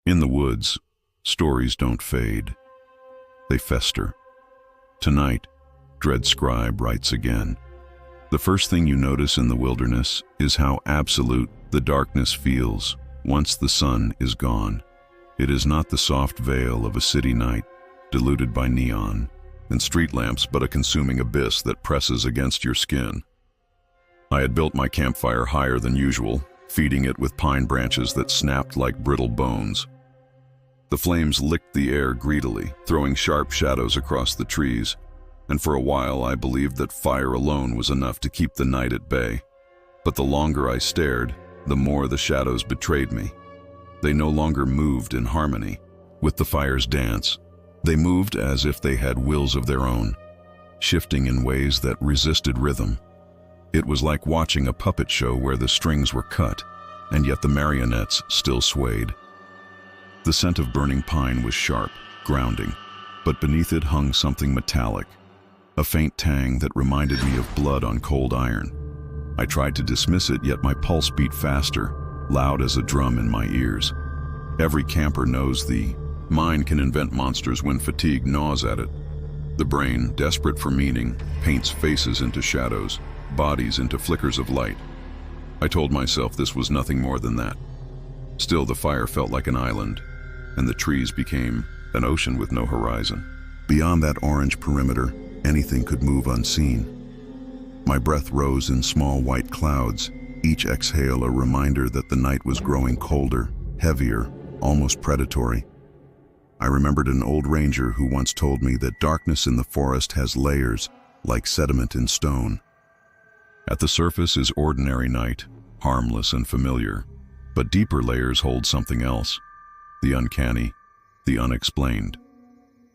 In the woods, stories don't fade. They fester. Tonight, Dread Scribe writes again. The first thing you notice in the wilderness is how absolute the darkness feels once the sun is gone. It is not the soft veil of a city night, diluted by neon and street lamps, but a consuming abyss that presses against your skin. I had built my campfire higher than usual, feeding it with pine branches that snapped like brittle bones. The flames licked the air greedily, throwing sharp shadows across the trees, and for a while I believed that fire alone was enough to keep the night at bay. But the longer I stared, the more the shadows betrayed me. They no longer moved in harmony with the fire's dance. They moved as if they had wills of their own, shifting in ways that resisted rhythm. It was like watching a puppet show where the strings were cut, and yet the marionettes still swayed. The scent of burning pine was sharp, grounding, but beneath it hung something metallic, a faint tang that reminded me of blood on cold iron. I tried to dismiss it, yet my pulse beat faster, loud as a drum in my ears. Every camper knows the mind can invent monsters when fatigue gnaws at it. The brain, desperate for meaning, paints faces into shadows, bodies into flickers of light. I told myself this was nothing more than that. Still, the fire felt like an island, and the trees became an ocean with no horizon. Beyond that orange perimeter, anything could move unseen. My breath rose in small white clouds, each exhale a reminder that the night was growing colder, heavier, almost predatory. I remembered an old ranger who once told me that darkness in the forest has layers, like sediment in stone. At the surface is ordinary night, harmless and familiar, but deeper layers hold something else, the uncanny, the unexplained.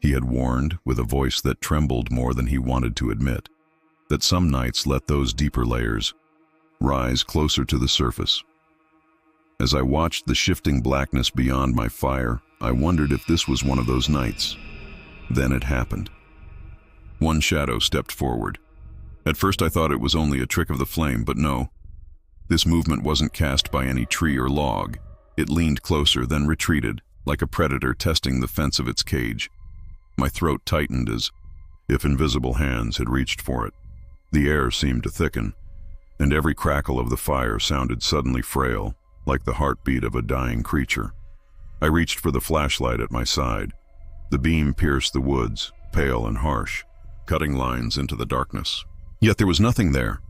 He had warned, with a voice that trembled more than he wanted to admit, that some nights let those deeper layers rise closer to the surface. As I watched the shifting blackness beyond my fire, I wondered if this was one of those nights. Then it happened. One shadow stepped forward. At first I thought it was only a trick of the flame, but no. This movement wasn't cast by any tree or log. It leaned closer, then retreated, like a predator testing the fence of its cage. My throat tightened as if invisible hands had reached for it. The air seemed to thicken, and every crackle of the fire sounded suddenly frail, like the heartbeat of a dying creature. I reached for the flashlight at my side. The beam pierced the woods, pale and harsh, cutting lines into the darkness. Yet there was nothing there.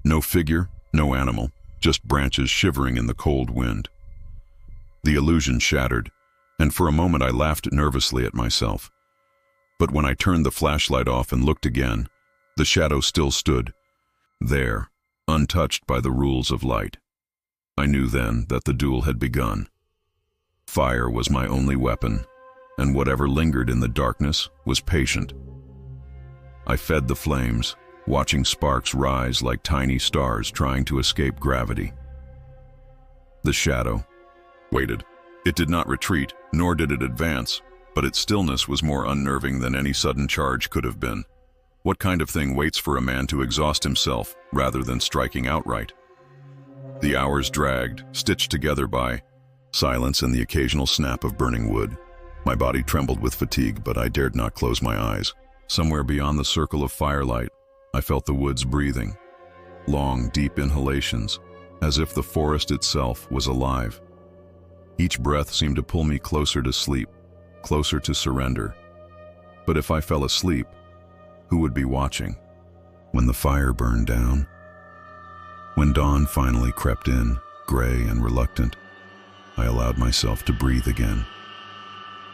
No figure, no animal, just branches shivering in the cold wind. The illusion shattered, and for a moment I laughed nervously at myself. But when I turned the flashlight off and looked again, the shadow still stood, there, untouched by the rules of light. I knew then that the duel had begun. Fire was my only weapon, and whatever lingered in the darkness was patient. I fed the flames, watching sparks rise like tiny stars trying to escape gravity. The shadow waited. It did not retreat, nor did it advance, but its stillness was more unnerving than any sudden charge could have been. What kind of thing waits for a man to exhaust himself rather than striking outright? The hours dragged, stitched together by silence and the occasional snap of burning wood. My body trembled with fatigue, but I dared not close my eyes. Somewhere beyond the circle of firelight, I felt the woods breathing. Long, deep inhalations, as if the forest itself was alive. Each breath seemed to pull me closer to sleep, closer to surrender. But if I fell asleep, who would be watching? When the fire burned down, when dawn finally crept in, gray and reluctant, I allowed myself to breathe again.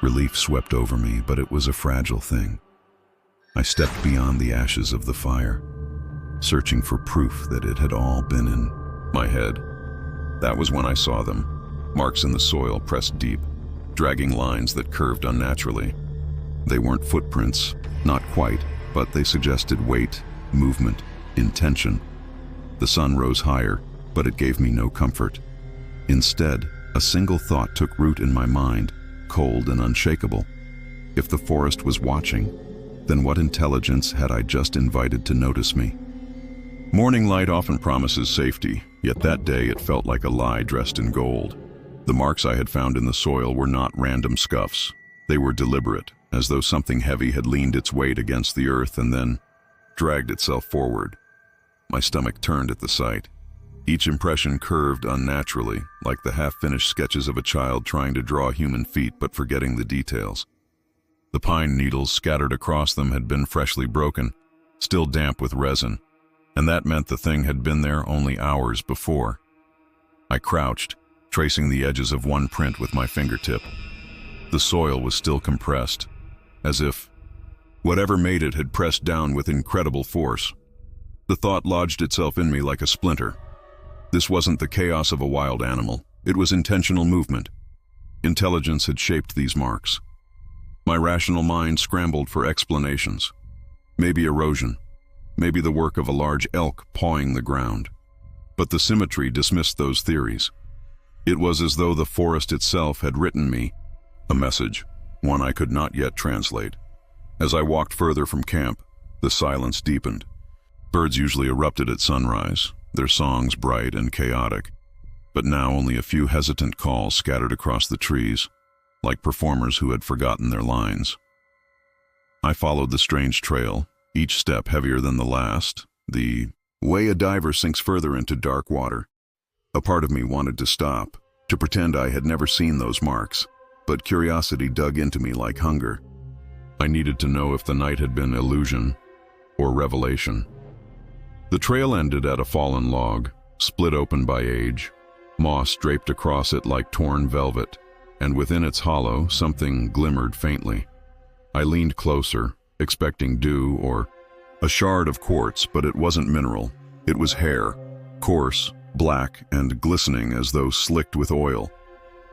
Relief swept over me, but it was a fragile thing. I stepped beyond the ashes of the fire, searching for proof that it had all been in my head. That was when I saw them, marks in the soil pressed deep, dragging lines that curved unnaturally. They weren't footprints, not quite, but they suggested weight, movement, intention. The sun rose higher, but it gave me no comfort. Instead, a single thought took root in my mind, cold and unshakable. If the forest was watching, then what intelligence had I just invited to notice me? Morning light often promises safety, yet that day it felt like a lie dressed in gold. The marks I had found in the soil were not random scuffs. They were deliberate, as though something heavy had leaned its weight against the earth and then dragged itself forward. My stomach turned at the sight. Each impression curved unnaturally, like the half-finished sketches of a child trying to draw human feet but forgetting the details. The pine needles scattered across them had been freshly broken, still damp with resin, and that meant the thing had been there only hours before. I crouched, tracing the edges of one print with my fingertip. The soil was still compressed, as if whatever made it had pressed down with incredible force. The thought lodged itself in me like a splinter. This wasn't the chaos of a wild animal. It was intentional movement. Intelligence had shaped these marks. My rational mind scrambled for explanations. Maybe erosion. Maybe the work of a large elk pawing the ground. But the symmetry dismissed those theories. It was as though the forest itself had written me a message, one I could not yet translate. As I walked further from camp, the silence deepened. Birds usually erupted at sunrise, their songs bright and chaotic, but now only a few hesitant calls scattered across the trees, like performers who had forgotten their lines. I followed the strange trail, each step heavier than the last, the way a diver sinks further into dark water. A part of me wanted to stop, to pretend I had never seen those marks, but curiosity dug into me like hunger. I needed to know if the night had been illusion or revelation. The trail ended at a fallen log, split open by age. Moss draped across it like torn velvet, and within its hollow something glimmered faintly. I leaned closer, expecting dew or a shard of quartz, but it wasn't mineral. It was hair, coarse, black, and glistening as though slicked with oil.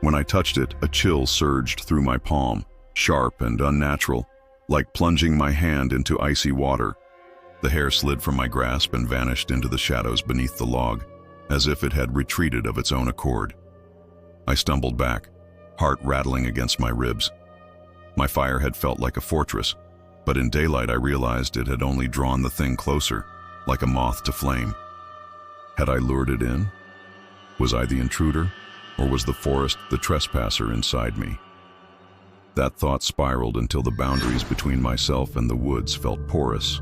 When I touched it, a chill surged through my palm, sharp and unnatural, like plunging my hand into icy water. The hair slid from my grasp and vanished into the shadows beneath the log, as if it had retreated of its own accord. I stumbled back, heart rattling against my ribs. My fire had felt like a fortress, but in daylight I realized it had only drawn the thing closer, like a moth to flame. Had I lured it in? Was I the intruder, or was the forest the trespasser inside me? That thought spiraled until the boundaries between myself and the woods felt porous.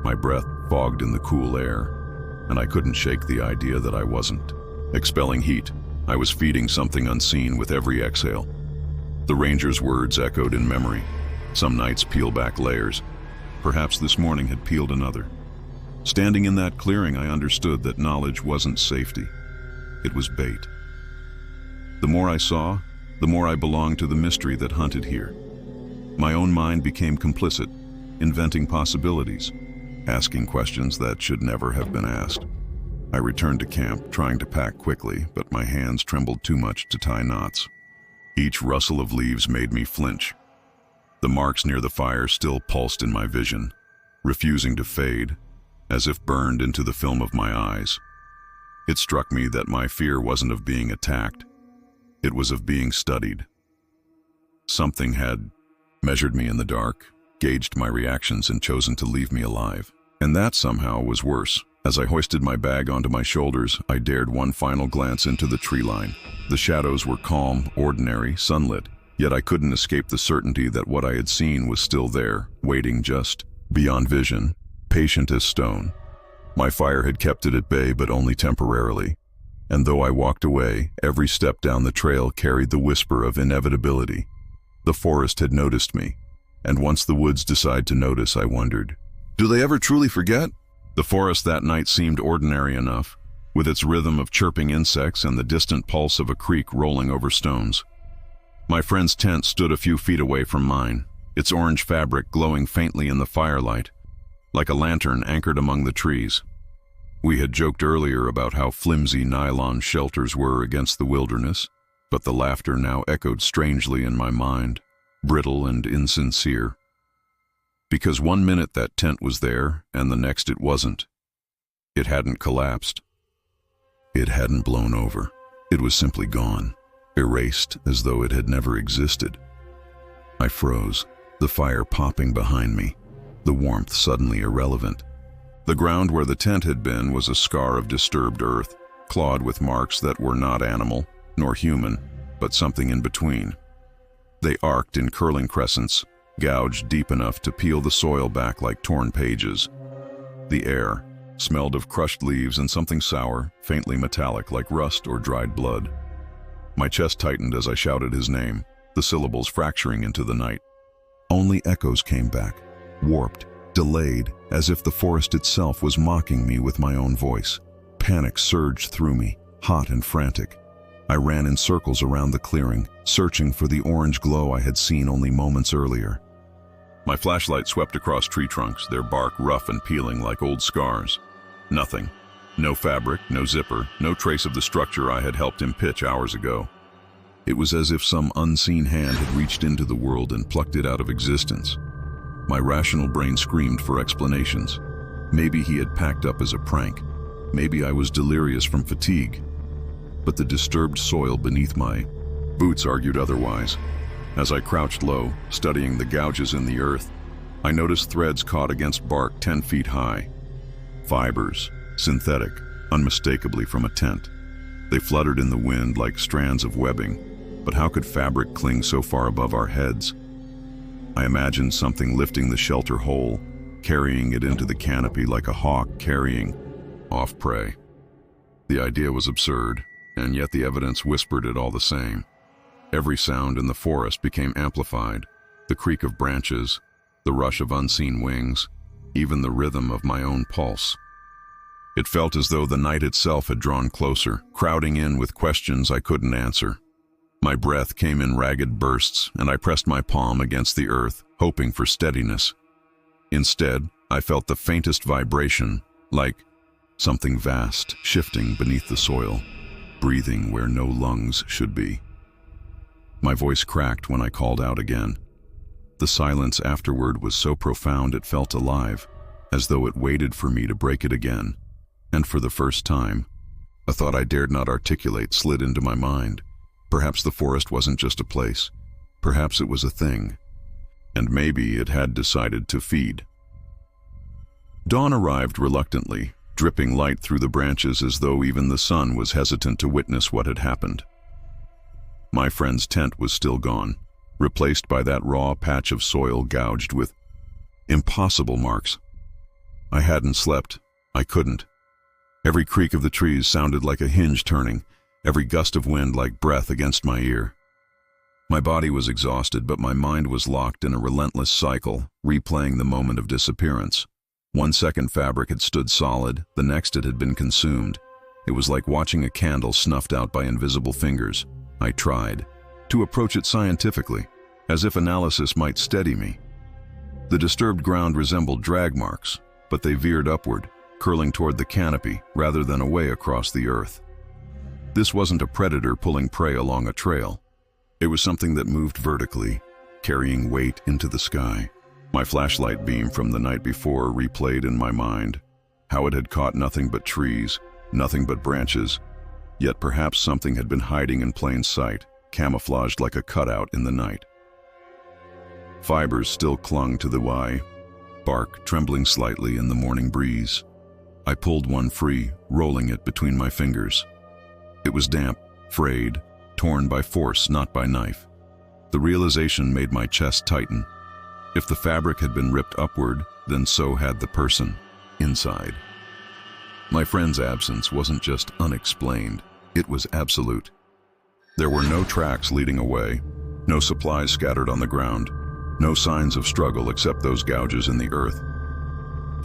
My breath fogged in the cool air, and I couldn't shake the idea that I wasn't expelling heat. I was feeding something unseen with every exhale. The ranger's words echoed in memory. Some nights peel back layers. Perhaps this morning had peeled another. Standing in that clearing, I understood that knowledge wasn't safety. It was bait. The more I saw, the more I belonged to the mystery that hunted here. My own mind became complicit, inventing possibilities, asking questions that should never have been asked. I returned to camp, trying to pack quickly, but my hands trembled too much to tie knots. Each rustle of leaves made me flinch. The marks near the fire still pulsed in my vision, refusing to fade, as if burned into the film of my eyes. It struck me that my fear wasn't of being attacked. It was of being studied. Something had measured me in the dark, gauged my reactions, and chosen to leave me alive. And that somehow was worse. As I hoisted my bag onto my shoulders, I dared one final glance into the tree line. The shadows were calm, ordinary, sunlit, yet I couldn't escape the certainty that what I had seen was still there, waiting just beyond vision, patient as stone. My fire had kept it at bay, but only temporarily. And though I walked away, every step down the trail carried the whisper of inevitability. The forest had noticed me, and once the woods decide to notice, I wondered, do they ever truly forget? The forest that night seemed ordinary enough, with its rhythm of chirping insects and the distant pulse of a creek rolling over stones. My friend's tent stood a few feet away from mine, its orange fabric glowing faintly in the firelight, like a lantern anchored among the trees. We had joked earlier about how flimsy nylon shelters were against the wilderness, but the laughter now echoed strangely in my mind, brittle and insincere. Because one minute that tent was there, and the next it wasn't. It hadn't collapsed. It hadn't blown over. It was simply gone, erased as though it had never existed. I froze, the fire popping behind me, the warmth suddenly irrelevant. The ground where the tent had been was a scar of disturbed earth, clawed with marks that were not animal, nor human, but something in between. They arced in curling crescents, gouged deep enough to peel the soil back like torn pages. The air smelled of crushed leaves and something sour, faintly metallic like rust or dried blood. My chest tightened as I shouted his name, the syllables fracturing into the night. Only echoes came back, warped, delayed, as if the forest itself was mocking me with my own voice. Panic surged through me, hot and frantic. I ran in circles around the clearing, searching for the orange glow I had seen only moments earlier. My flashlight swept across tree trunks, their bark rough and peeling like old scars. Nothing. No fabric, no zipper, no trace of the structure I had helped him pitch hours ago. It was as if some unseen hand had reached into the world and plucked it out of existence. My rational brain screamed for explanations. Maybe he had packed up as a prank. Maybe I was delirious from fatigue. But the disturbed soil beneath my boots argued otherwise. As I crouched low, studying the gouges in the earth, I noticed threads caught against bark 10 feet high. Fibers, synthetic, unmistakably from a tent. They fluttered in the wind like strands of webbing, but how could fabric cling so far above our heads? I imagined something lifting the shelter whole, carrying it into the canopy like a hawk carrying off prey. The idea was absurd, and yet the evidence whispered it all the same. Every sound in the forest became amplified, the creak of branches, the rush of unseen wings, even the rhythm of my own pulse. It felt as though the night itself had drawn closer, crowding in with questions I couldn't answer. My breath came in ragged bursts, and I pressed my palm against the earth, hoping for steadiness. Instead, I felt the faintest vibration, like something vast shifting beneath the soil, breathing where no lungs should be. My voice cracked when I called out again. The silence afterward was so profound it felt alive, as though it waited for me to break it again. And for the first time, a thought I dared not articulate slid into my mind. Perhaps the forest wasn't just a place. Perhaps it was a thing. And maybe it had decided to feed. Dawn arrived reluctantly, dripping light through the branches as though even the sun was hesitant to witness what had happened. My friend's tent was still gone, replaced by that raw patch of soil gouged with impossible marks. I hadn't slept. I couldn't. Every creak of the trees sounded like a hinge turning, every gust of wind like breath against my ear. My body was exhausted, but my mind was locked in a relentless cycle, replaying the moment of disappearance. 1 second fabric had stood solid, the next it had been consumed. It was like watching a candle snuffed out by invisible fingers. I tried to approach it scientifically, as if analysis might steady me. The disturbed ground resembled drag marks, but they veered upward, curling toward the canopy rather than away across the earth. This wasn't a predator pulling prey along a trail. It was something that moved vertically, carrying weight into the sky. My flashlight beam from the night before replayed in my mind, how it had caught nothing but trees, nothing but branches, yet perhaps something had been hiding in plain sight, camouflaged like a cutout in the night. Fibers still clung to the bark trembling slightly in the morning breeze. I pulled one free, rolling it between my fingers. It was damp, frayed, torn by force, not by knife. The realization made my chest tighten. If the fabric had been ripped upward, then so had the person inside. My friend's absence wasn't just unexplained, it was absolute. There were no tracks leading away, no supplies scattered on the ground, no signs of struggle except those gouges in the earth.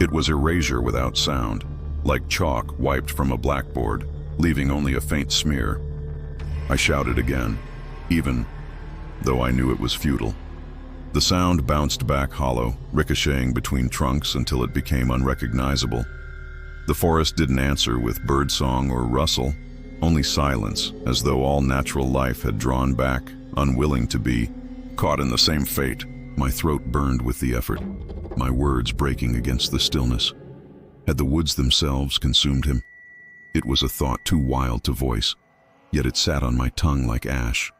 It was erasure without sound, like chalk wiped from a blackboard, leaving only a faint smear. I shouted again, even though I knew it was futile. The sound bounced back hollow, ricocheting between trunks until it became unrecognizable. The forest didn't answer with birdsong or rustle, only silence, as though all natural life had drawn back, unwilling to be caught in the same fate. My throat burned with the effort, my words breaking against the stillness. Had the woods themselves consumed him? It was a thought too wild to voice, yet it sat on my tongue like ash.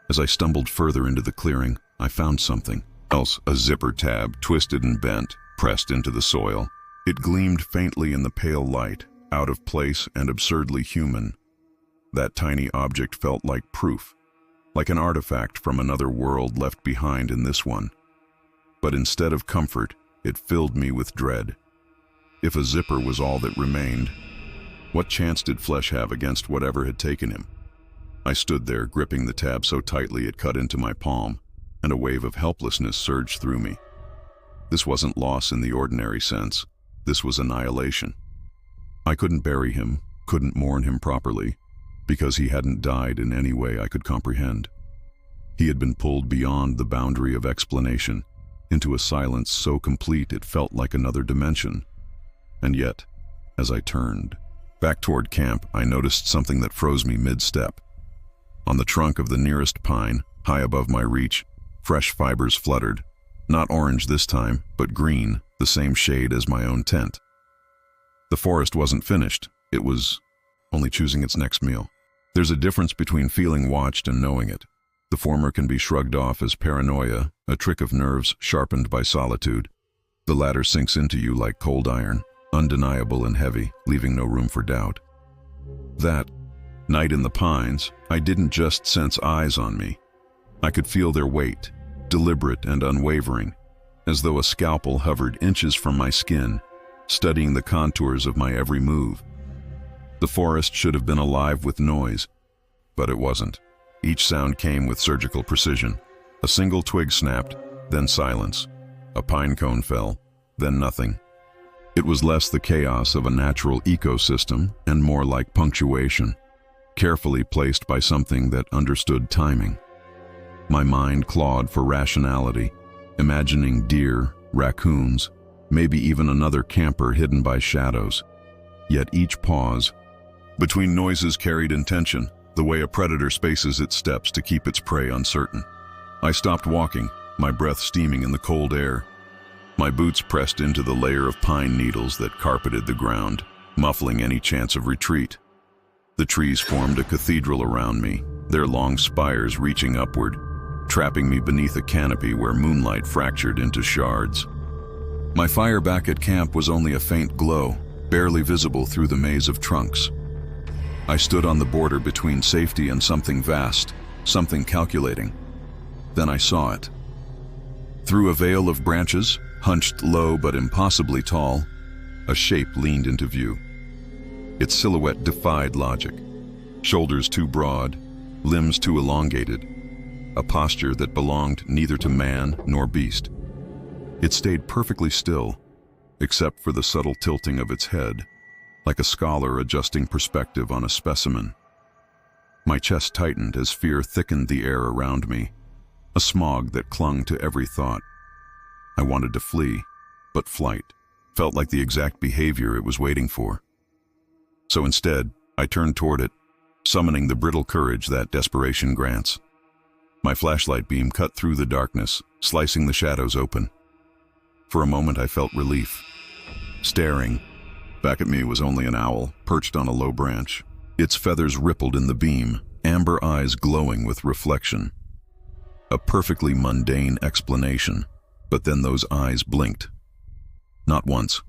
As I stumbled further into the clearing, I found something else, a zipper tab, twisted and bent, pressed into the soil. It gleamed faintly in the pale light, out of place and absurdly human. That tiny object felt like proof, like an artifact from another world left behind in this one. But instead of comfort, it filled me with dread. If a zipper was all that remained, what chance did Flesh have against whatever had taken him? I stood there, gripping the tab so tightly it cut into my palm, and a wave of helplessness surged through me. This wasn't loss in the ordinary sense. This was annihilation. I couldn't bury him, couldn't mourn him properly, because he hadn't died in any way I could comprehend. He had been pulled beyond the boundary of explanation, into a silence so complete it felt like another dimension. And yet, as I turned back toward camp, I noticed something that froze me mid-step. On the trunk of the nearest pine, high above my reach, fresh fibers fluttered, not orange this time, but green, the same shade as my own tent. The forest wasn't finished, it was only choosing its next meal. There's a difference between feeling watched and knowing it. The former can be shrugged off as paranoia, a trick of nerves sharpened by solitude. The latter sinks into you like cold iron, undeniable and heavy, leaving no room for doubt. That night in the pines, I didn't just sense eyes on me. I could feel their weight, deliberate and unwavering, as though a scalpel hovered inches from my skin, studying the contours of my every move. The forest should have been alive with noise, but it wasn't. Each sound came with surgical precision. A single twig snapped, then silence. A pine cone fell, then nothing. It was less the chaos of a natural ecosystem and more like punctuation, carefully placed by something that understood timing. My mind clawed for rationality, imagining deer, raccoons, maybe even another camper hidden by shadows. Yet each pause between noises carried intention, the way a predator spaces its steps to keep its prey uncertain. I stopped walking, my breath steaming in the cold air. My boots pressed into the layer of pine needles that carpeted the ground, muffling any chance of retreat. The trees formed a cathedral around me, their long spires reaching upward, trapping me beneath a canopy where moonlight fractured into shards. My fire back at camp was only a faint glow, barely visible through the maze of trunks. I stood on the border between safety and something vast, something calculating. Then I saw it. Through a veil of branches, hunched low but impossibly tall, a shape leaned into view. Its silhouette defied logic. Shoulders too broad, limbs too elongated, a posture that belonged neither to man nor beast. It stayed perfectly still, except for the subtle tilting of its head, like a scholar adjusting perspective on a specimen. My chest tightened as fear thickened the air around me, a smog that clung to every thought. I wanted to flee, but flight felt like the exact behavior it was waiting for. So instead, I turned toward it, summoning the brittle courage that desperation grants. My flashlight beam cut through the darkness, slicing the shadows open. For a moment I felt relief. Staring back at me was only an owl, perched on a low branch. Its feathers rippled in the beam, amber eyes glowing with reflection. A perfectly mundane explanation, but then those eyes blinked. Not once,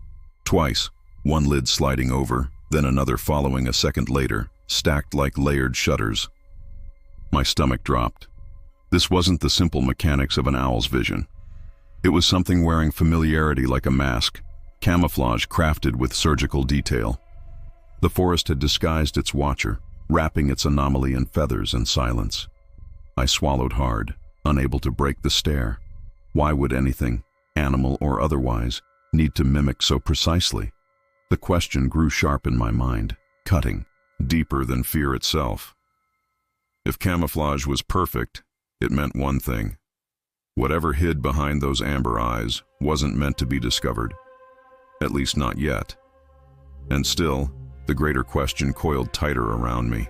twice, one lid sliding over, then another following a second later, stacked like layered shutters. My stomach dropped. This wasn't the simple mechanics of an owl's vision. It was something wearing familiarity like a mask, camouflage crafted with surgical detail. The forest had disguised its watcher, wrapping its anomaly in feathers and silence. I swallowed hard, unable to break the stare. Why would anything, animal or otherwise, need to mimic so precisely? The question grew sharp in my mind, cutting, deeper than fear itself. If camouflage was perfect, it meant one thing. Whatever hid behind those amber eyes wasn't meant to be discovered. At least not yet. And still, the greater question coiled tighter around me.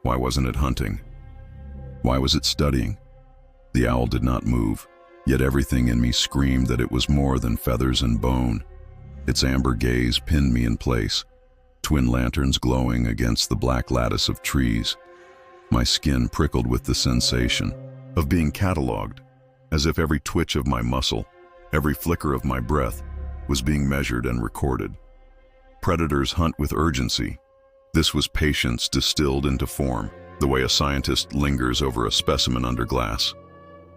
Why wasn't it hunting? Why was it studying? The owl did not move, yet everything in me screamed that it was more than feathers and bone. Its amber gaze pinned me in place, twin lanterns glowing against the black lattice of trees. My skin prickled with the sensation of being catalogued, as if every twitch of my muscle, every flicker of my breath, was being measured and recorded. Predators hunt with urgency, This was patience distilled into form, the way a scientist lingers over a specimen under glass.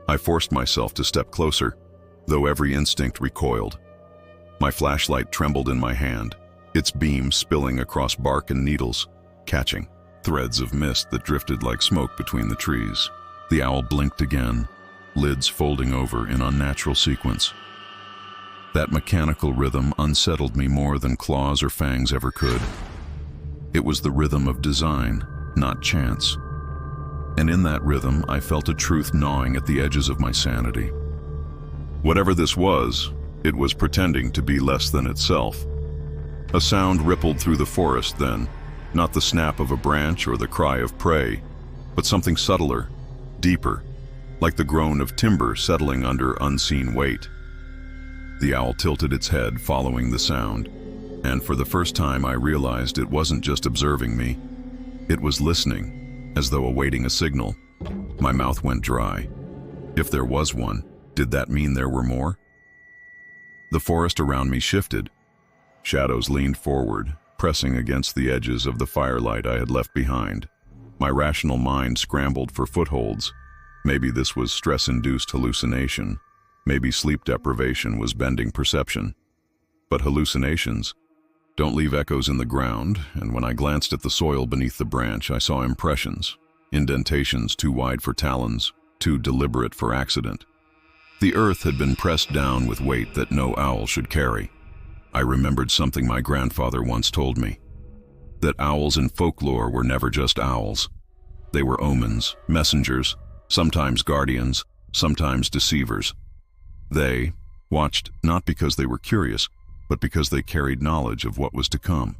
I forced myself to step closer, though every instinct recoiled. My flashlight trembled in my hand, its beam spilling across bark and needles, catching threads of mist that drifted like smoke between the trees. The owl blinked again, lids folding over in unnatural sequence. That mechanical rhythm unsettled me more than claws or fangs ever could. It was the rhythm of design, not chance. And in that rhythm, I felt a truth gnawing at the edges of my sanity. Whatever this was, it was pretending to be less than itself. A sound rippled through the forest then, not the snap of a branch or the cry of prey, but something subtler, deeper, like the groan of timber settling under unseen weight. The owl tilted its head, following the sound, and for the first time I realized it wasn't just observing me. It was listening, as though awaiting a signal. My mouth went dry. If there was one, did that mean there were more? The forest around me shifted. Shadows leaned forward, pressing against the edges of the firelight I had left behind. My rational mind scrambled for footholds. Maybe this was stress-induced hallucination. Maybe sleep deprivation was bending perception. But hallucinations don't leave echoes in the ground, and when I glanced at the soil beneath the branch, I saw impressions, indentations too wide for talons, too deliberate for accident. The earth had been pressed down with weight that no owl should carry. I remembered something my grandfather once told me, that owls in folklore were never just owls. They were omens, messengers, sometimes guardians, sometimes deceivers. They watched not because they were curious, but because they carried knowledge of what was to come.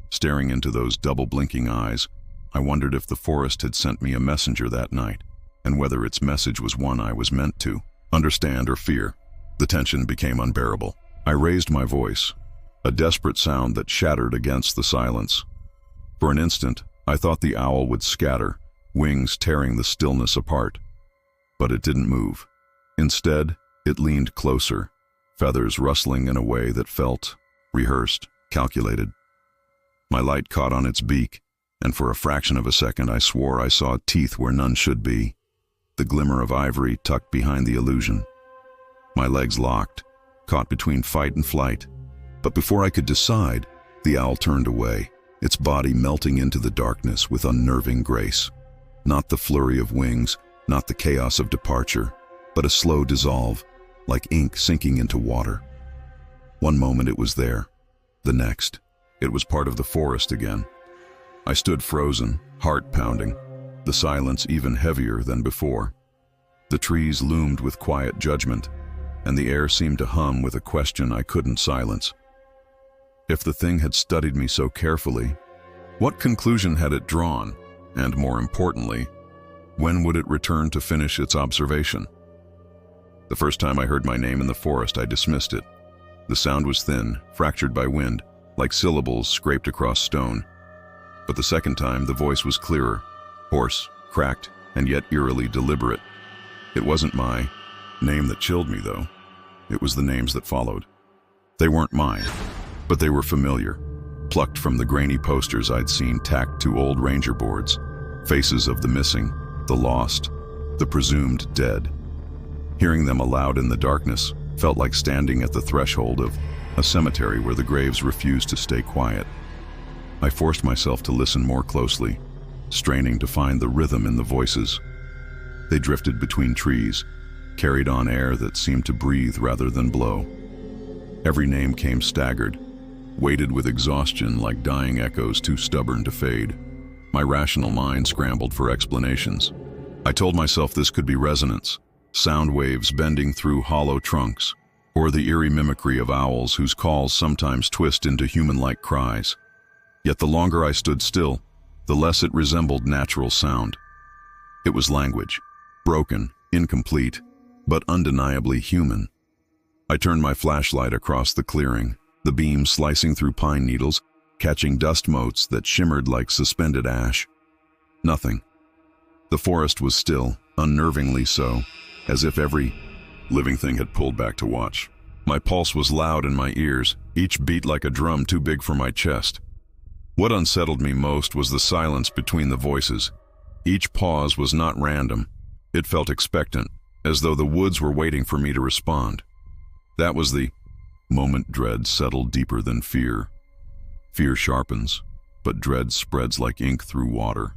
Staring into those double-blinking eyes, I wondered if the forest had sent me a messenger that night, and whether its message was one I was meant to understand or fear. The tension became unbearable. I raised my voice, a desperate sound that shattered against the silence. For an instant, I thought the owl would scatter, wings tearing the stillness apart. But it didn't move. Instead, it leaned closer, feathers rustling in a way that felt rehearsed, calculated. My light caught on its beak, and for a fraction of a second I swore I saw teeth where none should be, the glimmer of ivory tucked behind the illusion. My legs locked, caught between fight and flight. But before I could decide, the owl turned away, its body melting into the darkness with unnerving grace. Not the flurry of wings, not the chaos of departure, but a slow dissolve, like ink sinking into water. One moment it was there, the next, it was part of the forest again. I stood frozen, heart pounding, the silence even heavier than before. The trees loomed with quiet judgment, and the air seemed to hum with a question I couldn't silence. If the thing had studied me so carefully, what conclusion had it drawn? And more importantly, when would it return to finish its observation? The first time I heard my name in the forest, I dismissed it. The sound was thin, fractured by wind, like syllables scraped across stone. But the second time, the voice was clearer, hoarse, cracked, and yet eerily deliberate. It wasn't my name that chilled me, though. It was the names that followed. They weren't mine, but they were familiar, plucked from the grainy posters I'd seen tacked to old ranger boards, faces of the missing, the lost, the presumed dead. Hearing them aloud in the darkness felt like standing at the threshold of a cemetery where the graves refused to stay quiet. I forced myself to listen more closely, straining to find the rhythm in the voices. They drifted between trees, carried on air that seemed to breathe rather than blow. Every name came staggered, weighted with exhaustion like dying echoes too stubborn to fade. My rational mind scrambled for explanations. I told myself this could be resonance, sound waves bending through hollow trunks, or the eerie mimicry of owls whose calls sometimes twist into human-like cries. Yet the longer I stood still, the less it resembled natural sound. It was language, broken, incomplete, but undeniably human. I turned my flashlight across the clearing, the beam slicing through pine needles, catching dust motes that shimmered like suspended ash. Nothing. The forest was still, unnervingly so, as if every living thing had pulled back to watch. My pulse was loud in my ears, each beat like a drum too big for my chest. What unsettled me most was the silence between the voices. Each pause was not random. It felt expectant, as though the woods were waiting for me to respond. That was the moment dread settled deeper than fear. Fear sharpens, but dread spreads like ink through water.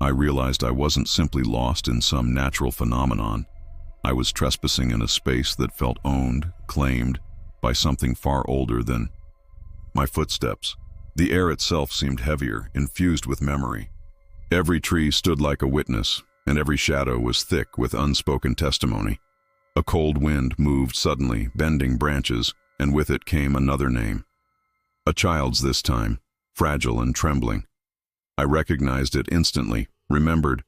I realized I wasn't simply lost in some natural phenomenon. I was trespassing in a space that felt owned, claimed, by something far older than my footsteps. The air itself seemed heavier, infused with memory. Every tree stood like a witness, and every shadow was thick with unspoken testimony. A cold wind moved suddenly, bending branches, and with it came another name. A child's this time, fragile and trembling. I recognized it instantly, remembered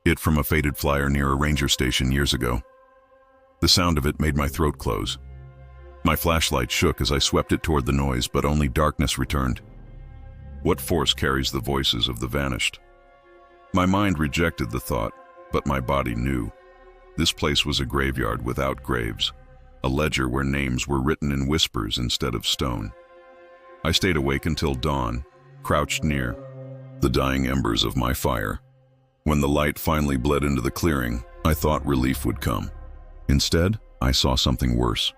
it from a faded flyer near a ranger station years ago. The sound of it made my throat close. My flashlight shook as I swept it toward the noise, but only darkness returned. What force carries the voices of the vanished? My mind rejected the thought, but my body knew. This place was a graveyard without graves, a ledger where names were written in whispers instead of stone. I stayed awake until dawn, crouched near the dying embers of my fire. When the light finally bled into the clearing, I thought relief would come. Instead, I saw something worse.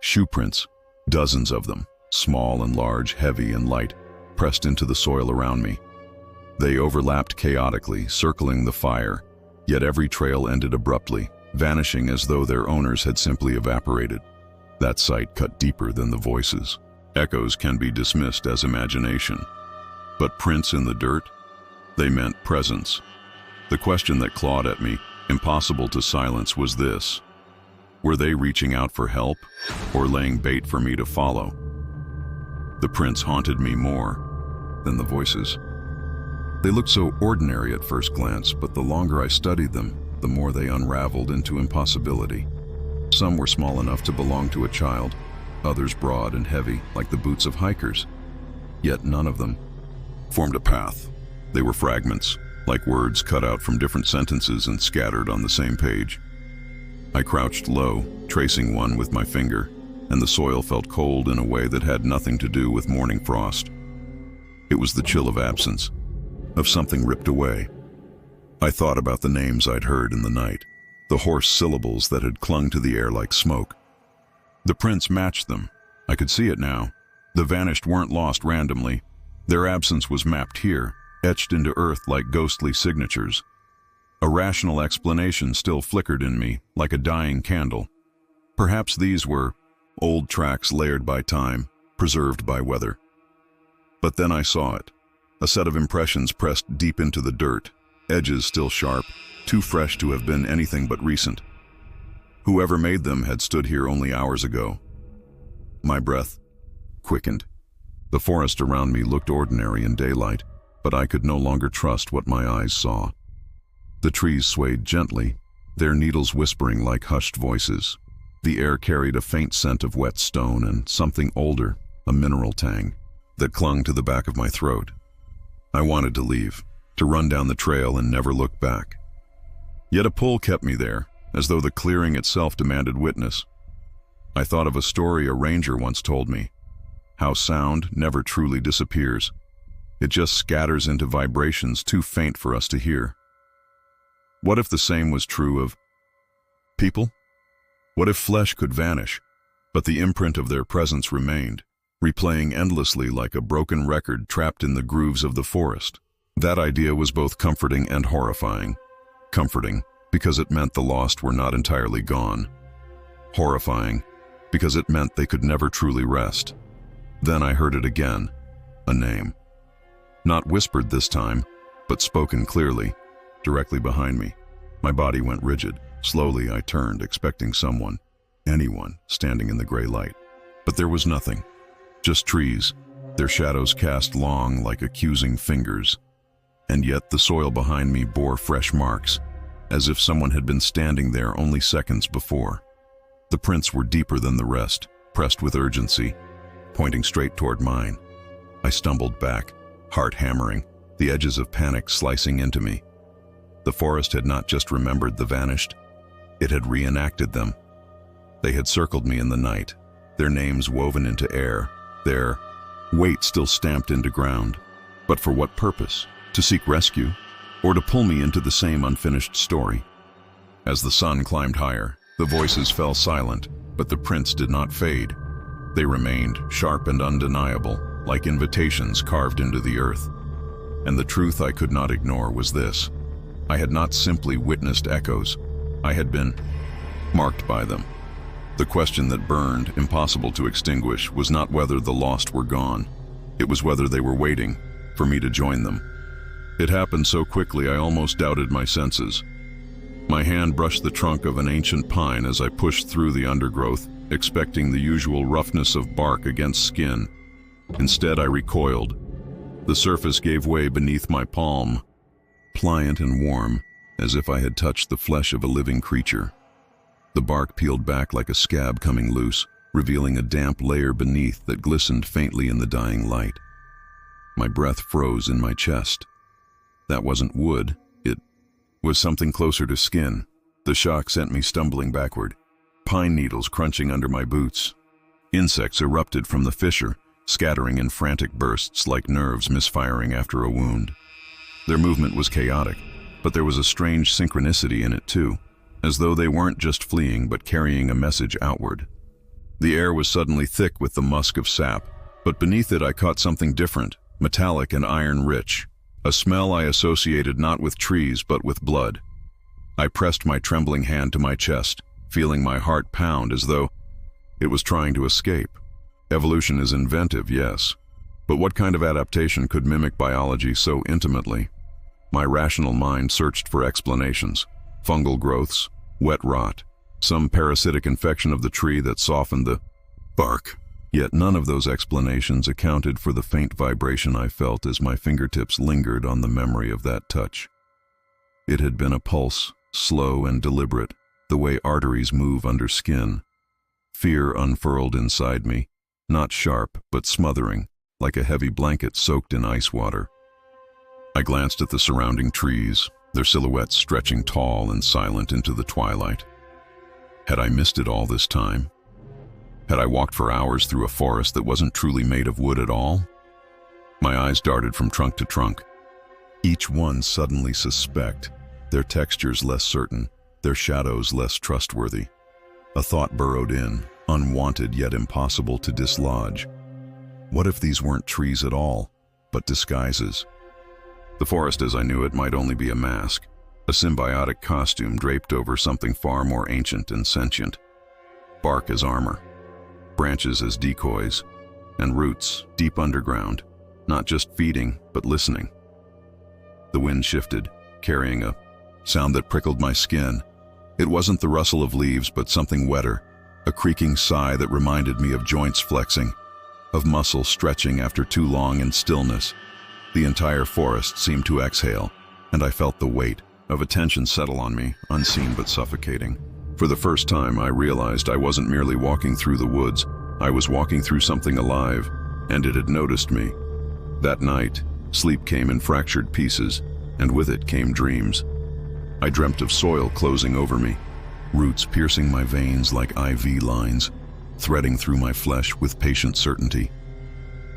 Shoe prints, dozens of them, small and large, heavy and light, pressed into the soil around me. They overlapped chaotically, circling the fire, yet every trail ended abruptly, vanishing as though their owners had simply evaporated. That sight cut deeper than the voices. Echoes can be dismissed as imagination, but prints in the dirt? They meant presence. The question that clawed at me, impossible to silence, was this: were they reaching out for help, or laying bait for me to follow? The prints haunted me more than the voices. They looked so ordinary at first glance, but the longer I studied them, the more they unraveled into impossibility. Some were small enough to belong to a child, others broad and heavy, like the boots of hikers. Yet none of them formed a path. They were fragments, like words cut out from different sentences and scattered on the same page. I crouched low, tracing one with my finger, and the soil felt cold in a way that had nothing to do with morning frost. It was the chill of absence, of something ripped away. I thought about the names I'd heard in the night, the hoarse syllables that had clung to the air like smoke. The prints matched them. I could see it now. The vanished weren't lost randomly. Their absence was mapped here, etched into earth like ghostly signatures. A rational explanation still flickered in me, like a dying candle. Perhaps these were old tracks layered by time, preserved by weather. But then I saw it. A set of impressions pressed deep into the dirt, edges still sharp, too fresh to have been anything but recent. Whoever made them had stood here only hours ago. My breath quickened. The forest around me looked ordinary in daylight, but I could no longer trust what my eyes saw. The trees swayed gently, their needles whispering like hushed voices. The air carried a faint scent of wet stone and something older, a mineral tang, that clung to the back of my throat. I wanted to leave, to run down the trail and never look back. Yet a pull kept me there, as though the clearing itself demanded witness. I thought of a story a ranger once told me, how sound never truly disappears. It just scatters into vibrations too faint for us to hear. What if the same was true of people? What if flesh could vanish, but the imprint of their presence remained, replaying endlessly like a broken record trapped in the grooves of the forest? That idea was both comforting and horrifying. Comforting, because it meant the lost were not entirely gone. Horrifying, because it meant they could never truly rest. Then I heard it again, a name. Not whispered this time, but spoken clearly, directly behind me. My body went rigid. Slowly I turned, expecting someone, anyone, standing in the gray light. But there was nothing. Just trees, their shadows cast long like accusing fingers. And yet the soil behind me bore fresh marks, as if someone had been standing there only seconds before. The prints were deeper than the rest, pressed with urgency, pointing straight toward mine. I stumbled back, heart hammering, the edges of panic slicing into me. The forest had not just remembered the vanished, it had reenacted them. They had circled me in the night, their names woven into air, their weight still stamped into ground. But for what purpose? To seek rescue? Or to pull me into the same unfinished story? As the sun climbed higher, the voices fell silent, but the prints did not fade. They remained sharp and undeniable, like invitations carved into the earth. And the truth I could not ignore was this: I had not simply witnessed echoes, I had been marked by them. The question that burned, impossible to extinguish, was not whether the lost were gone. It was whether they were waiting for me to join them. It happened so quickly I almost doubted my senses. My hand brushed the trunk of an ancient pine as I pushed through the undergrowth, expecting the usual roughness of bark against skin. Instead, I recoiled. The surface gave way beneath my palm, pliant and warm, as if I had touched the flesh of a living creature. The bark peeled back like a scab coming loose, revealing a damp layer beneath that glistened faintly in the dying light. My breath froze in my chest. That wasn't wood, it was something closer to skin. The shock sent me stumbling backward, pine needles crunching under my boots. Insects erupted from the fissure, scattering in frantic bursts like nerves misfiring after a wound. Their movement was chaotic, but there was a strange synchronicity in it too, as though they weren't just fleeing but carrying a message outward. The air was suddenly thick with the musk of sap, but beneath it I caught something different, metallic and iron-rich, a smell I associated not with trees but with blood. I pressed my trembling hand to my chest, feeling my heart pound as though it was trying to escape. Evolution is inventive, yes, but what kind of adaptation could mimic biology so intimately? My rational mind searched for explanations. Fungal growths, wet rot, some parasitic infection of the tree that softened the bark. Yet none of those explanations accounted for the faint vibration I felt as my fingertips lingered on the memory of that touch. It had been a pulse, slow and deliberate, the way arteries move under skin. Fear unfurled inside me, not sharp but smothering, like a heavy blanket soaked in ice water. I glanced at the surrounding trees, their silhouettes stretching tall and silent into the twilight. Had I missed it all this time? Had I walked for hours through a forest that wasn't truly made of wood at all? My eyes darted from trunk to trunk, each one suddenly suspect, their textures less certain, their shadows less trustworthy. A thought burrowed in, unwanted yet impossible to dislodge. What if these weren't trees at all, but disguises? The forest as I knew it might only be a mask, a symbiotic costume draped over something far more ancient and sentient. Bark as armor, branches as decoys, and roots deep underground, not just feeding, but listening. The wind shifted, carrying a sound that prickled my skin. It wasn't the rustle of leaves, but something wetter, a creaking sigh that reminded me of joints flexing, of muscle stretching after too long in stillness. The entire forest seemed to exhale, and I felt the weight of attention settle on me, unseen but suffocating. For the first time, I realized I wasn't merely walking through the woods, I was walking through something alive, and it had noticed me. That night, sleep came in fractured pieces, and with it came dreams. I dreamt of soil closing over me, roots piercing my veins like IV lines, threading through my flesh with patient certainty.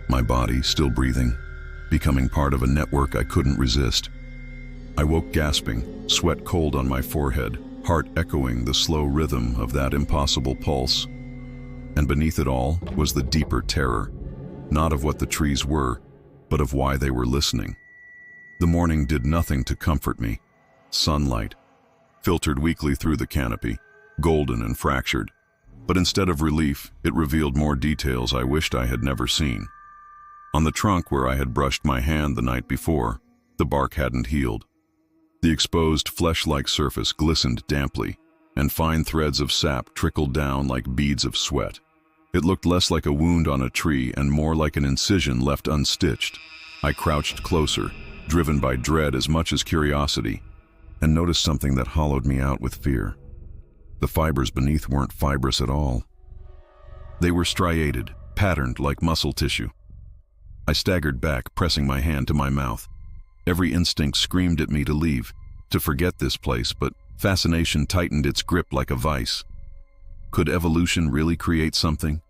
My body still breathing, becoming part of a network I couldn't resist. I woke gasping, sweat cold on my forehead, heart echoing the slow rhythm of that impossible pulse. And beneath it all was the deeper terror, not of what the trees were, but of why they were listening. The morning did nothing to comfort me. Sunlight filtered weakly through the canopy, golden and fractured, but instead of relief, it revealed more details I wished I had never seen. On the trunk where I had brushed my hand the night before, the bark hadn't healed. The exposed flesh-like surface glistened damply, and fine threads of sap trickled down like beads of sweat. It looked less like a wound on a tree and more like an incision left unstitched. I crouched closer, driven by dread as much as curiosity, and noticed something that hollowed me out with fear. The fibers beneath weren't fibrous at all. They were striated, patterned like muscle tissue. I staggered back, pressing my hand to my mouth. Every instinct screamed at me to leave, to forget this place, but fascination tightened its grip like a vice. Could evolution really create something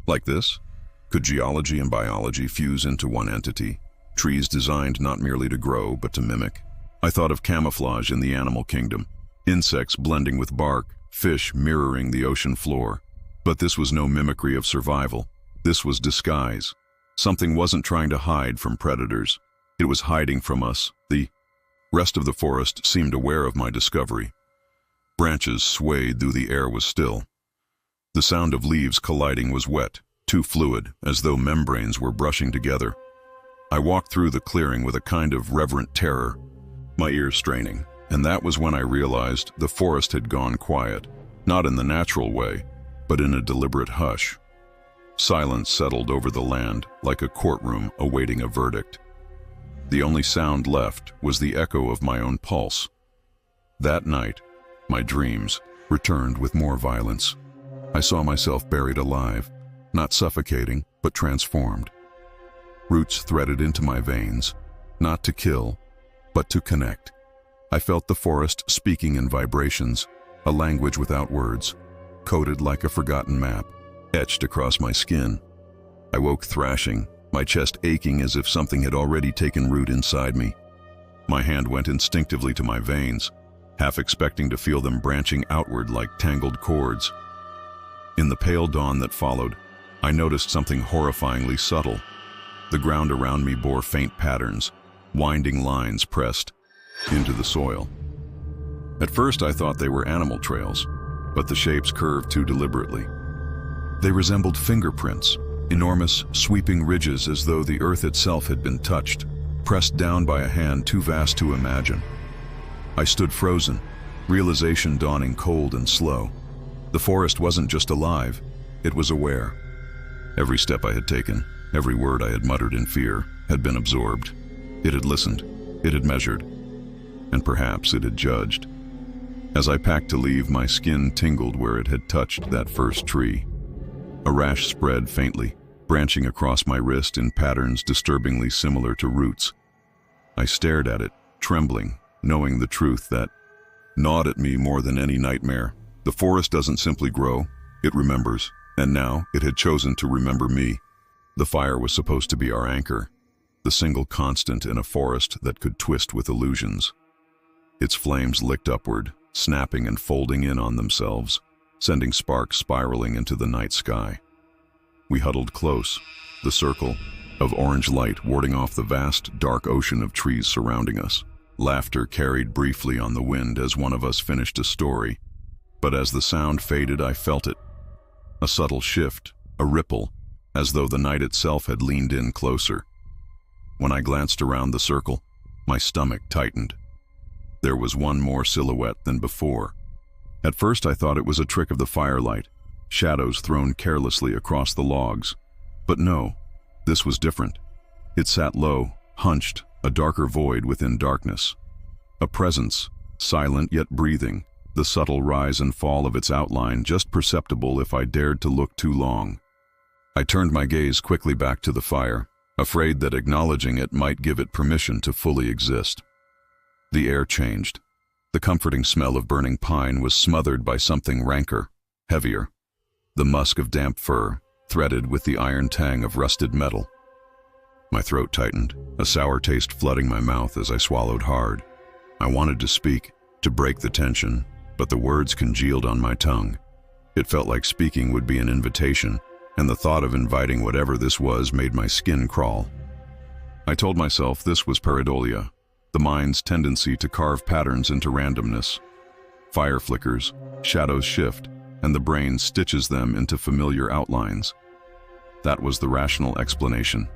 like this? Could geology and biology fuse into one entity? trees designed not merely to grow, but to mimic. I thought of camouflage in the animal kingdom, insects blending with bark, fish mirroring the ocean floor. But this was no mimicry of survival. This was disguise. Something wasn't trying to hide from predators. It was hiding from us. The rest of the forest seemed aware of my discovery. Branches swayed though the air was still. The sound of leaves colliding was wet, too fluid, as though membranes were brushing together. I walked through the clearing with a kind of reverent terror, my ears straining, and that was when I realized the forest had gone quiet, not in the natural way, but in a deliberate hush. Silence settled over the land like a courtroom awaiting a verdict. The only sound left was the echo of my own pulse. That night, my dreams returned with more violence. I saw myself buried alive, not suffocating, but transformed. Roots threaded into my veins, not to kill, but to connect. I felt the forest speaking in vibrations, a language without words, coded like a forgotten map, etched across my skin. I woke thrashing, my chest aching as if something had already taken root inside me. My hand went instinctively to my veins, half expecting to feel them branching outward like tangled cords. In the pale dawn that followed, I noticed something horrifyingly subtle. The ground around me bore faint patterns, winding lines pressed into the soil. At first I thought they were animal trails, but the shapes curved too deliberately. They resembled fingerprints, enormous, sweeping ridges as though the earth itself had been touched, pressed down by a hand too vast to imagine. I stood frozen, realization dawning cold and slow. The forest wasn't just alive, it was aware. Every step I had taken, every word I had muttered in fear, had been absorbed. It had listened, it had measured, and perhaps it had judged. As I packed to leave, my skin tingled where it had touched that first tree. A rash spread faintly, branching across my wrist in patterns disturbingly similar to roots. I stared at it, trembling, knowing the truth that gnawed at me more than any nightmare. The forest doesn't simply grow, it remembers, and now it had chosen to remember me. The fire was supposed to be our anchor, the single constant in a forest that could twist with illusions. Its flames licked upward, snapping and folding in on themselves, sending sparks spiraling into the night sky. We huddled close, the circle of orange light warding off the vast, dark ocean of trees surrounding us. Laughter carried briefly on the wind as one of us finished a story, but as the sound faded, I felt it. A subtle shift, a ripple, as though the night itself had leaned in closer. When I glanced around the circle, my stomach tightened. There was one more silhouette than before. At first I thought it was a trick of the firelight, shadows thrown carelessly across the logs. But no, this was different. It sat low, hunched, a darker void within darkness. A presence, silent yet breathing, the subtle rise and fall of its outline just perceptible if I dared to look too long. I turned my gaze quickly back to the fire, afraid that acknowledging it might give it permission to fully exist. The air changed. The comforting smell of burning pine was smothered by something ranker, heavier. The musk of damp fir, threaded with the iron tang of rusted metal. My throat tightened, a sour taste flooding my mouth as I swallowed hard. I wanted to speak, to break the tension, but the words congealed on my tongue. It felt like speaking would be an invitation, and the thought of inviting whatever this was made my skin crawl. I told myself this was pareidolia, the mind's tendency to carve patterns into randomness. Fire flickers, shadows shift, and the brain stitches them into familiar outlines. That was the rational explanation.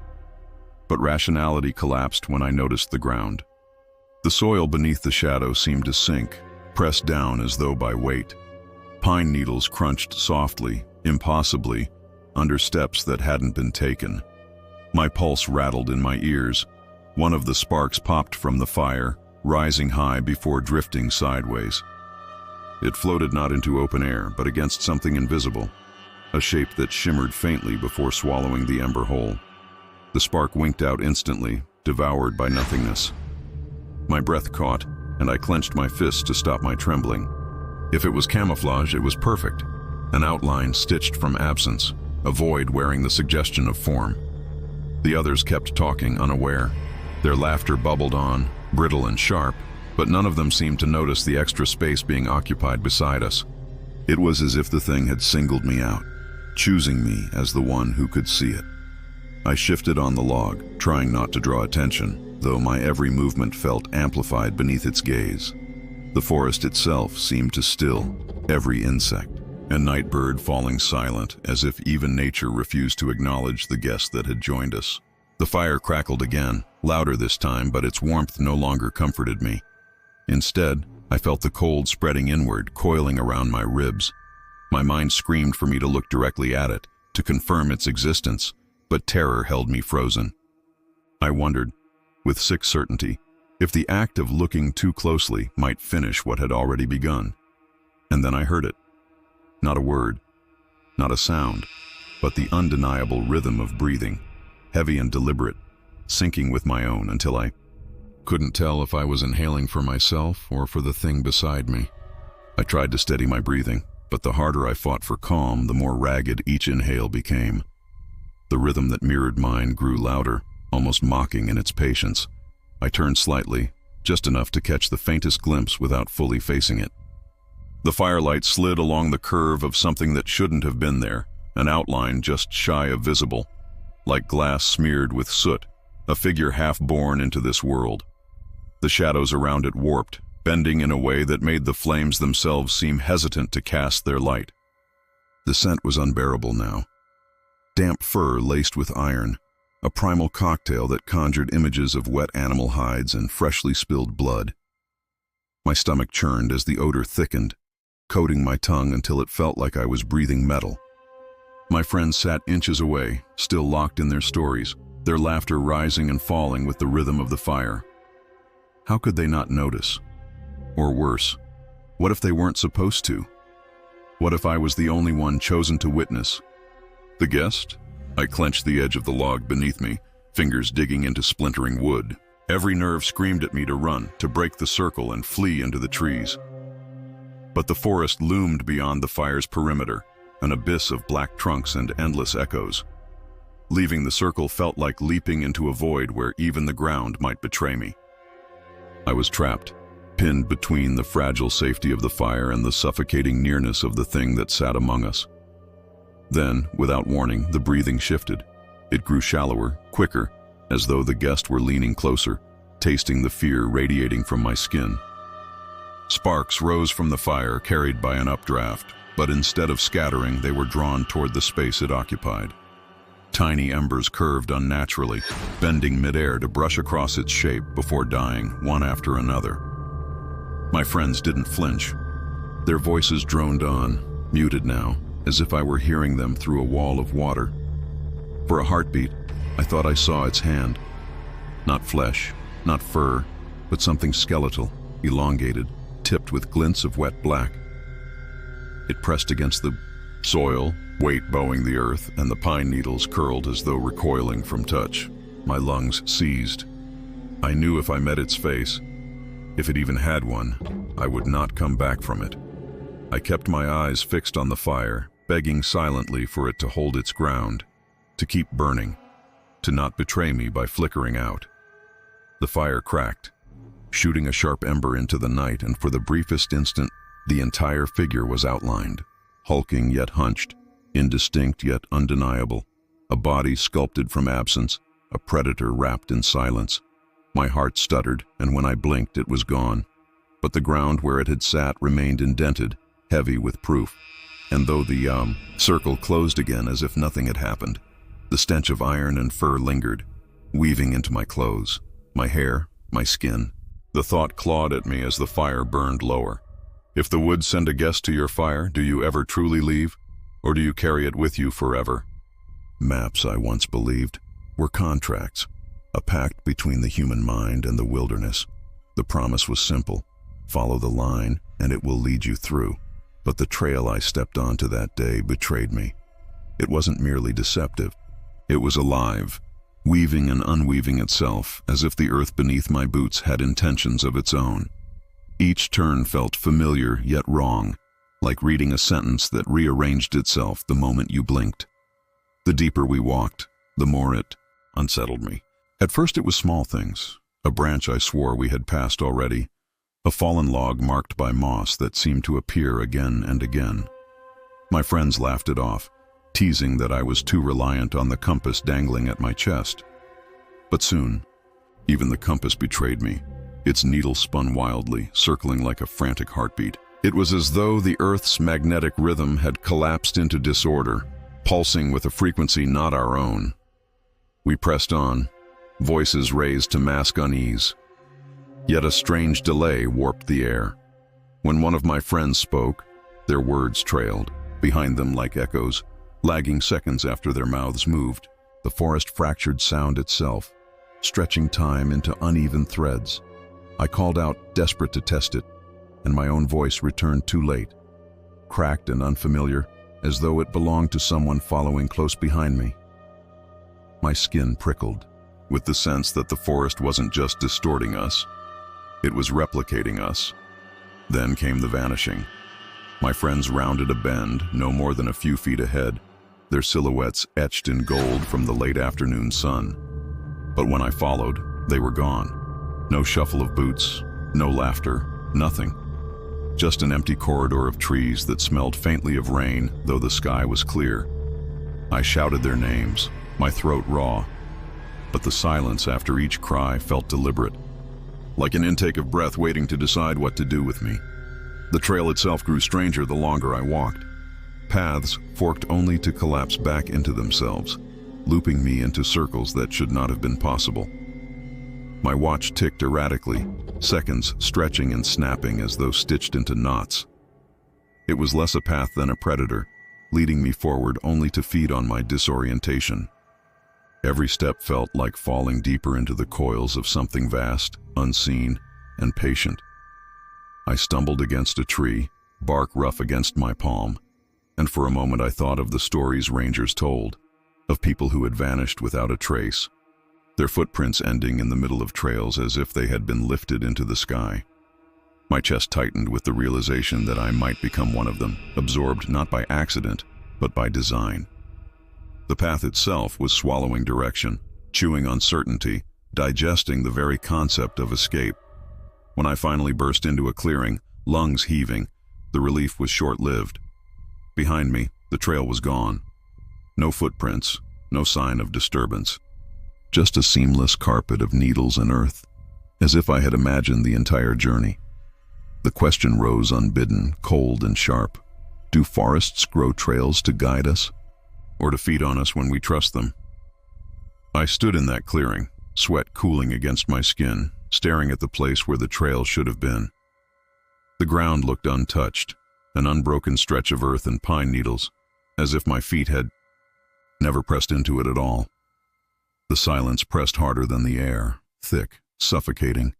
But rationality collapsed when I noticed the ground. The soil beneath the shadow seemed to sink, pressed down as though by weight. Pine needles crunched softly, impossibly, under steps that hadn't been taken. My pulse rattled in my ears. One of the sparks popped from the fire, rising high before drifting sideways. It floated not into open air, but against something invisible, a shape that shimmered faintly before swallowing the ember whole. The spark winked out instantly, devoured by nothingness. My breath caught, and I clenched my fists to stop my trembling. If it was camouflage, it was perfect. An outline stitched from absence, a void wearing the suggestion of form. The others kept talking, unaware. Their laughter bubbled on, brittle and sharp, but none of them seemed to notice the extra space being occupied beside us. It was as if the thing had singled me out, choosing me as the one who could see it. I shifted on the log, trying not to draw attention, though my every movement felt amplified beneath its gaze. The forest itself seemed to still every insect, and night bird falling silent, as if even nature refused to acknowledge the guest that had joined us. The fire crackled again, louder this time, but its warmth no longer comforted me. Instead, I felt the cold spreading inward, coiling around my ribs. My mind screamed for me to look directly at it, to confirm its existence, but terror held me frozen. I wondered, with sick certainty, if the act of looking too closely might finish what had already begun. And then I heard it. Not a word, not a sound, but the undeniable rhythm of breathing, heavy and deliberate, syncing with my own until I couldn't tell if I was inhaling for myself or for the thing beside me. I tried to steady my breathing, but the harder I fought for calm, the more ragged each inhale became. The rhythm that mirrored mine grew louder, almost mocking in its patience. I turned slightly, just enough to catch the faintest glimpse without fully facing it. The firelight slid along the curve of something that shouldn't have been there, an outline just shy of visible. Like glass smeared with soot, a figure half born into this world. The shadows around it warped, bending in a way that made the flames themselves seem hesitant to cast their light. The scent was unbearable now. Damp fur laced with iron, a primal cocktail that conjured images of wet animal hides and freshly spilled blood. My stomach churned as the odor thickened, coating my tongue until it felt like I was breathing metal. My friends sat inches away, still locked in their stories, their laughter rising and falling with the rhythm of the fire. How could they not notice? Or worse, what if they weren't supposed to? What if I was the only one chosen to witness? The guest? I clenched the edge of the log beneath me, fingers digging into splintering wood. Every nerve screamed at me to run, to break the circle and flee into the trees. But the forest loomed beyond the fire's perimeter, an abyss of black trunks and endless echoes. Leaving the circle felt like leaping into a void where even the ground might betray me. I was trapped, pinned between the fragile safety of the fire and the suffocating nearness of the thing that sat among us. Then, without warning, the breathing shifted. It grew shallower, quicker, as though the guest were leaning closer, tasting the fear radiating from my skin. Sparks rose from the fire, carried by an updraft, but instead of scattering, they were drawn toward the space it occupied. Tiny embers curved unnaturally, bending midair to brush across its shape before dying, one after another. My friends didn't flinch. Their voices droned on, muted now, as if I were hearing them through a wall of water. For a heartbeat, I thought I saw its hand. Not flesh, not fur, but something skeletal, elongated, tipped with glints of wet black. It pressed against the soil, weight bowing the earth, and the pine needles curled as though recoiling from touch. My lungs seized. I knew if I met its face, if it even had one, I would not come back from it. I kept my eyes fixed on the fire, begging silently for it to hold its ground, to keep burning, to not betray me by flickering out. The fire cracked, shooting a sharp ember into the night, and for the briefest instant, the entire figure was outlined, hulking yet hunched, indistinct yet undeniable, a body sculpted from absence, a predator wrapped in silence. My heart stuttered, and when I blinked, it was gone. But the ground where it had sat remained indented, heavy with proof. And though the circle closed again as if nothing had happened, the stench of iron and fur lingered, weaving into my clothes, my hair, my skin. The thought clawed at me as the fire burned lower. If the woods send a guest to your fire, do you ever truly leave? Or do you carry it with you forever? Maps, I once believed, were contracts, a pact between the human mind and the wilderness. The promise was simple: follow the line, and it will lead you through. But the trail I stepped onto that day betrayed me. It wasn't merely deceptive. It was alive, weaving and unweaving itself, as if the earth beneath my boots had intentions of its own. Each turn felt familiar yet wrong, like reading a sentence that rearranged itself the moment you blinked. The deeper we walked, the more it unsettled me. At first it was small things. A branch I swore we had passed already, a fallen log marked by moss that seemed to appear again and again. My friends laughed it off, teasing that I was too reliant on the compass dangling at my chest. But soon, even the compass betrayed me. Its needle spun wildly, circling like a frantic heartbeat. It was as though the Earth's magnetic rhythm had collapsed into disorder, pulsing with a frequency not our own. We pressed on, voices raised to mask unease. Yet a strange delay warped the air. When one of my friends spoke, their words trailed, behind them like echoes, lagging seconds after their mouths moved. The forest fractured sound itself, stretching time into uneven threads. I called out, desperate to test it, and my own voice returned too late, cracked and unfamiliar, as though it belonged to someone following close behind me. My skin prickled, with the sense that the forest wasn't just distorting us, it was replicating us. Then came the vanishing. My friends rounded a bend, no more than a few feet ahead, their silhouettes etched in gold from the late afternoon sun. But when I followed, they were gone. No shuffle of boots, no laughter, nothing. Just an empty corridor of trees that smelled faintly of rain, though the sky was clear. I shouted their names, my throat raw, but the silence after each cry felt deliberate, like an intake of breath waiting to decide what to do with me. The trail itself grew stranger the longer I walked. Paths forked only to collapse back into themselves, looping me into circles that should not have been possible. My watch ticked erratically, seconds stretching and snapping as though stitched into knots. It was less a path than a predator, leading me forward only to feed on my disorientation. Every step felt like falling deeper into the coils of something vast, unseen, and patient. I stumbled against a tree, bark rough against my palm, and for a moment I thought of the stories rangers told, of people who had vanished without a trace, their footprints ending in the middle of trails as if they had been lifted into the sky. My chest tightened with the realization that I might become one of them, absorbed not by accident, but by design. The path itself was swallowing direction, chewing uncertainty, digesting the very concept of escape. When I finally burst into a clearing, lungs heaving, the relief was short-lived. Behind me, the trail was gone. No footprints, no sign of disturbance. Just a seamless carpet of needles and earth, as if I had imagined the entire journey. The question rose unbidden, cold and sharp. Do forests grow trails to guide us, or to feed on us when we trust them? I stood in that clearing, sweat cooling against my skin, staring at the place where the trail should have been. The ground looked untouched, an unbroken stretch of earth and pine needles, as if my feet had never pressed into it at all. The silence pressed harder than the air, thick, suffocating,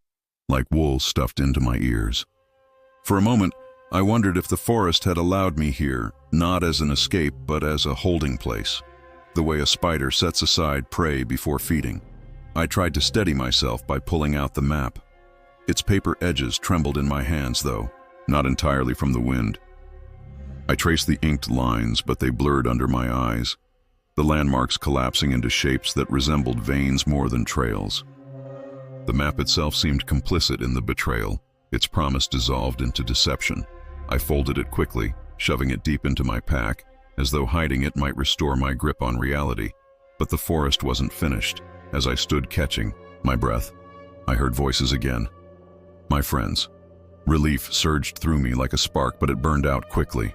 like wool stuffed into my ears. For a moment, I wondered if the forest had allowed me here, not as an escape but as a holding place, the way a spider sets aside prey before feeding. I tried to steady myself by pulling out the map. Its paper edges trembled in my hands, though, not entirely from the wind. I traced the inked lines, but they blurred under my eyes, the landmarks collapsing into shapes that resembled veins more than trails. The map itself seemed complicit in the betrayal, its promise dissolved into deception. I folded it quickly, shoving it deep into my pack, as though hiding it might restore my grip on reality. But the forest wasn't finished. As I stood catching my breath, I heard voices again. My friends. Relief surged through me like a spark, but it burned out quickly.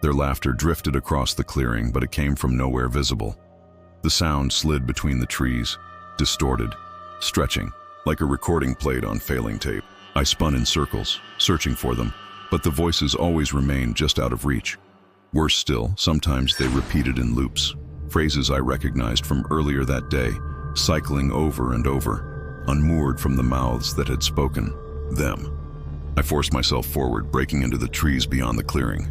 Their laughter drifted across the clearing, but it came from nowhere visible. The sound slid between the trees, distorted, stretching, like a recording played on failing tape. I spun in circles, searching for them, but the voices always remained just out of reach. Worse still, sometimes they repeated in loops, phrases I recognized from earlier that day, cycling over and over, unmoored from the mouths that had spoken them. I forced myself forward, breaking into the trees beyond the clearing.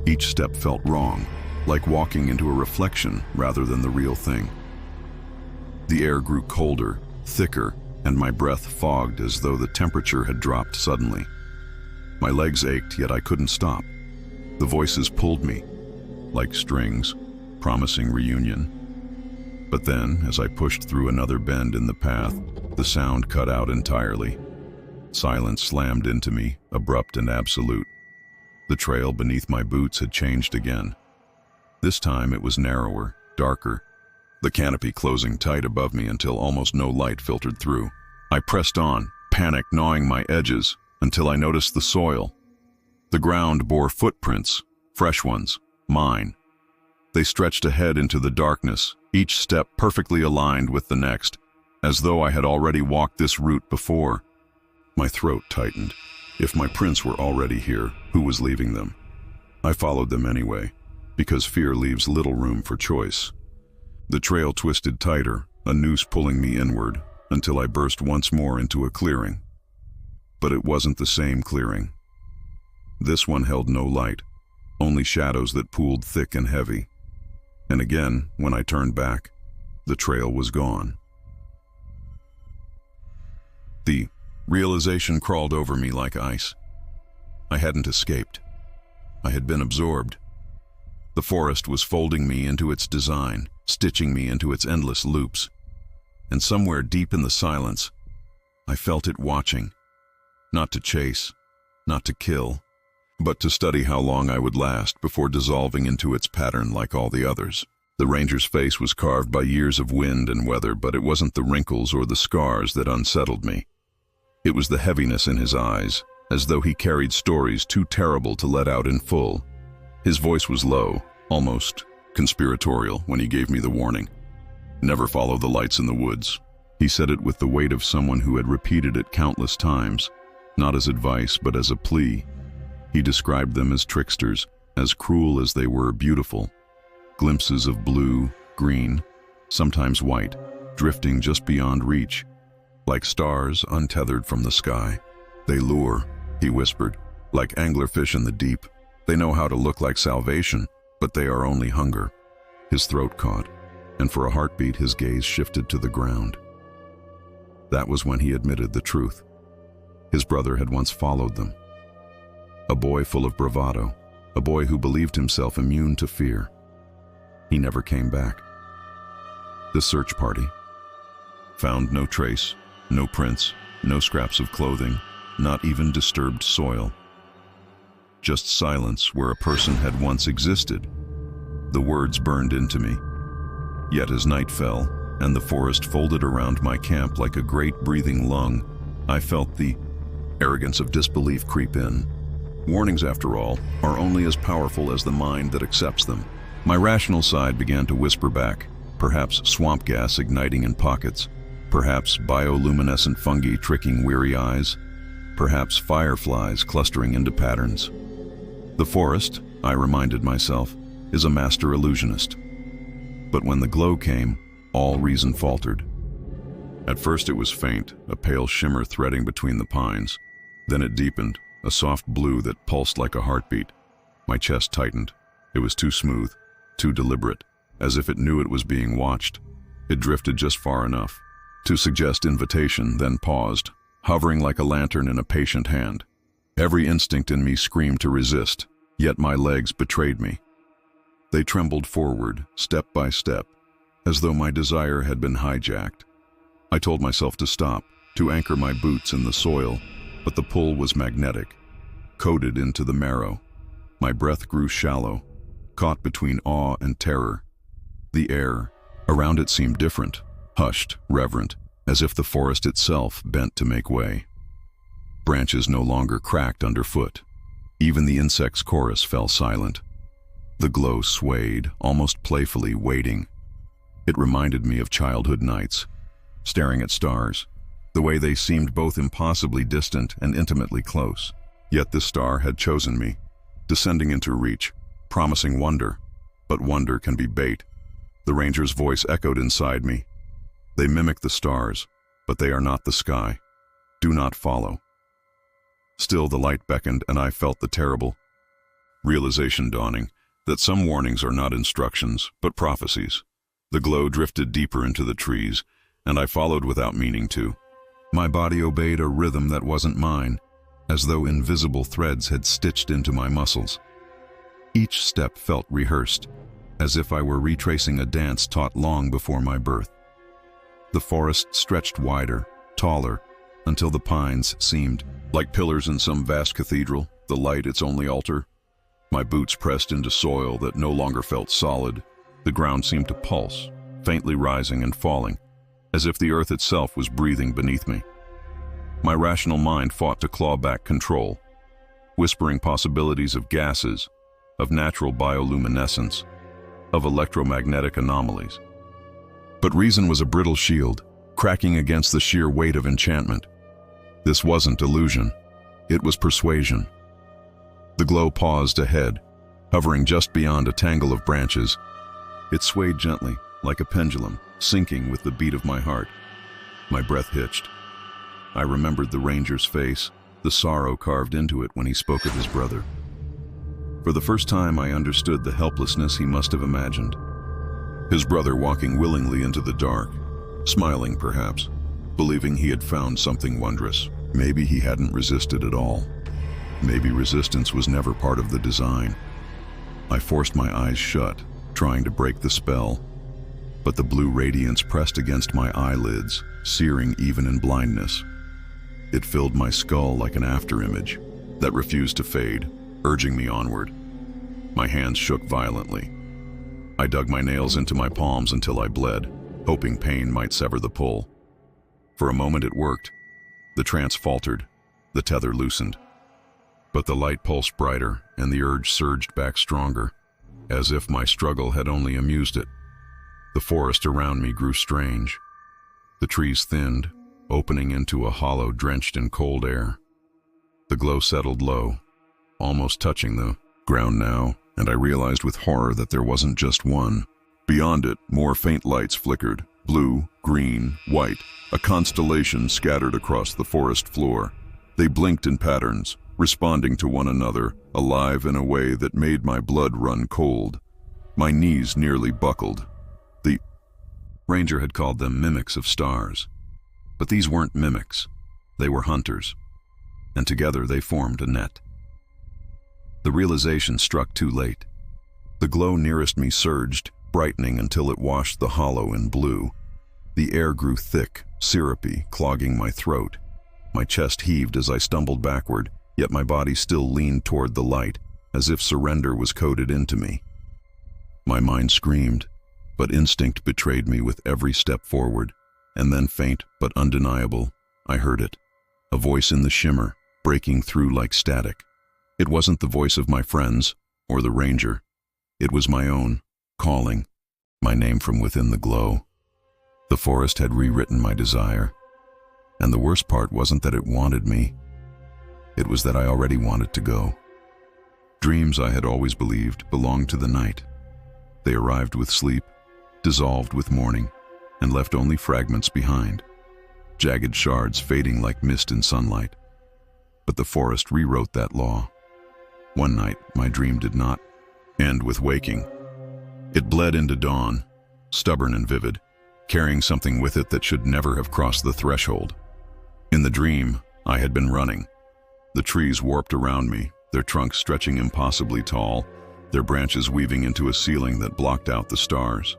Each step felt wrong, like walking into a reflection rather than the real thing. The air grew colder, thicker, and my breath fogged as though the temperature had dropped suddenly. My legs ached, yet I couldn't stop. The voices pulled me, like strings, promising reunion. But then, as I pushed through another bend in the path, the sound cut out entirely. Silence slammed into me, abrupt and absolute. The trail beneath my boots had changed again. This time it was narrower, darker, the canopy closing tight above me until almost no light filtered through. I pressed on, panic gnawing my edges, until I noticed the soil. The ground bore footprints, fresh ones, mine. They stretched ahead into the darkness, each step perfectly aligned with the next, as though I had already walked this route before. My throat tightened. If my prints were already here, who was leaving them? I followed them anyway, because fear leaves little room for choice. The trail twisted tighter, a noose pulling me inward, until I burst once more into a clearing. But it wasn't the same clearing. This one held no light, only shadows that pooled thick and heavy. And again, when I turned back, the trail was gone. The realization crawled over me like ice. I hadn't escaped. I had been absorbed. The forest was folding me into its design, stitching me into its endless loops. And somewhere deep in the silence, I felt it watching. Not to chase, not to kill, but to study how long I would last before dissolving into its pattern like all the others. The ranger's face was carved by years of wind and weather, but it wasn't the wrinkles or the scars that unsettled me. It was the heaviness in his eyes, as though he carried stories too terrible to let out in full. His voice was low, almost conspiratorial, when he gave me the warning. Never follow the lights in the woods. He said it with the weight of someone who had repeated it countless times, not as advice but as a plea. He described them as tricksters, as cruel as they were beautiful. Glimpses of blue, green, sometimes white, drifting just beyond reach, like stars untethered from the sky. They lure, he whispered, like anglerfish in the deep. They know how to look like salvation, but they are only hunger. His throat caught, and for a heartbeat his gaze shifted to the ground. That was when he admitted the truth. His brother had once followed them. A boy full of bravado, a boy who believed himself immune to fear. He never came back. The search party found no trace, no prints, no scraps of clothing, not even disturbed soil. Just silence where a person had once existed. The words burned into me. Yet as night fell, and the forest folded around my camp like a great breathing lung, I felt the arrogance of disbelief creep in. Warnings, after all, are only as powerful as the mind that accepts them. My rational side began to whisper back, perhaps swamp gas igniting in pockets, perhaps bioluminescent fungi tricking weary eyes, perhaps fireflies clustering into patterns. The forest, I reminded myself, is a master illusionist. But when the glow came, all reason faltered. At first it was faint, a pale shimmer threading between the pines. Then it deepened, a soft blue that pulsed like a heartbeat. My chest tightened. It was too smooth, too deliberate, as if it knew it was being watched. It drifted just far enough to suggest invitation, then paused, hovering like a lantern in a patient hand. Every instinct in me screamed to resist, yet my legs betrayed me. They trembled forward, step by step, as though my desire had been hijacked. I told myself to stop, to anchor my boots in the soil, but the pull was magnetic, coated into the marrow. My breath grew shallow, caught between awe and terror. The air around it seemed different, hushed, reverent, as if the forest itself bent to make way. Branches no longer cracked underfoot. Even the insect's chorus fell silent. The glow swayed, almost playfully, waiting. It reminded me of childhood nights, staring at stars, the way they seemed both impossibly distant and intimately close. Yet this star had chosen me, descending into reach, promising wonder. But wonder can be bait. The ranger's voice echoed inside me. They mimic the stars, but they are not the sky. Do not follow. Still the light beckoned, and I felt the terrible realization dawning that some warnings are not instructions, but prophecies. The glow drifted deeper into the trees, and I followed without meaning to. My body obeyed a rhythm that wasn't mine, as though invisible threads had stitched into my muscles. Each step felt rehearsed, as if I were retracing a dance taught long before my birth. The forest stretched wider, taller, until the pines seemed like pillars in some vast cathedral, the light its only altar. My boots pressed into soil that no longer felt solid. The ground seemed to pulse, faintly rising and falling, as if the earth itself was breathing beneath me. My rational mind fought to claw back control, whispering possibilities of gases, of natural bioluminescence, of electromagnetic anomalies. But reason was a brittle shield, cracking against the sheer weight of enchantment. This wasn't illusion, it was persuasion. The glow paused ahead, hovering just beyond a tangle of branches. It swayed gently, like a pendulum, sinking with the beat of my heart. My breath hitched. I remembered the ranger's face, the sorrow carved into it when he spoke of his brother. For the first time, I understood the helplessness he must have imagined. His brother walking willingly into the dark, smiling perhaps, believing he had found something wondrous. Maybe he hadn't resisted at all. Maybe resistance was never part of the design. I forced my eyes shut, trying to break the spell, but the blue radiance pressed against my eyelids, searing even in blindness. It filled my skull like an afterimage that refused to fade, urging me onward. My hands shook violently. I dug my nails into my palms until I bled, hoping pain might sever the pull. For a moment it worked. The trance faltered, the tether loosened. But the light pulsed brighter, and the urge surged back stronger, as if my struggle had only amused it. The forest around me grew strange. The trees thinned, opening into a hollow drenched in cold air. The glow settled low, almost touching the ground now, and I realized with horror that there wasn't just one. Beyond it, more faint lights flickered, blue, green, white, a constellation scattered across the forest floor. They blinked in patterns, responding to one another, alive in a way that made my blood run cold. My knees nearly buckled. The ranger had called them mimics of stars. But these weren't mimics. They were hunters. And together they formed a net. The realization struck too late. The glow nearest me surged, brightening until it washed the hollow in blue. The air grew thick, syrupy, clogging my throat. My chest heaved as I stumbled backward, yet my body still leaned toward the light, as if surrender was coded into me. My mind screamed, but instinct betrayed me with every step forward, and then faint but undeniable, I heard it, a voice in the shimmer, breaking through like static. It wasn't the voice of my friends, or the ranger. It was my own, calling, my name from within the glow. The forest had rewritten my desire, and the worst part wasn't that it wanted me. It was that I already wanted to go. Dreams, I had always believed, belonged to the night. They arrived with sleep, dissolved with morning, and left only fragments behind, jagged shards fading like mist in sunlight. But the forest rewrote that law. One night, my dream did not end with waking. It bled into dawn, stubborn and vivid, carrying something with it that should never have crossed the threshold. In the dream, I had been running. The trees warped around me, their trunks stretching impossibly tall, their branches weaving into a ceiling that blocked out the stars.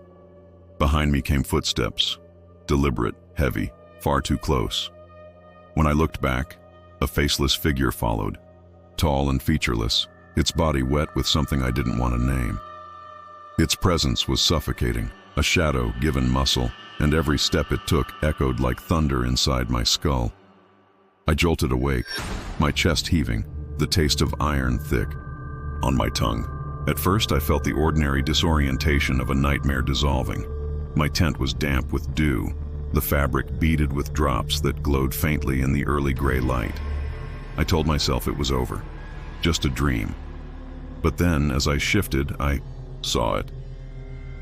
Behind me came footsteps, deliberate, heavy, far too close. When I looked back, a faceless figure followed, tall and featureless, its body wet with something I didn't want to name. Its presence was suffocating, a shadow given muscle, and every step it took echoed like thunder inside my skull. I jolted awake, my chest heaving, the taste of iron thick on my tongue. At first I felt the ordinary disorientation of a nightmare dissolving. My tent was damp with dew, the fabric beaded with drops that glowed faintly in the early gray light. I told myself it was over, just a dream. But then, as I shifted, I saw it.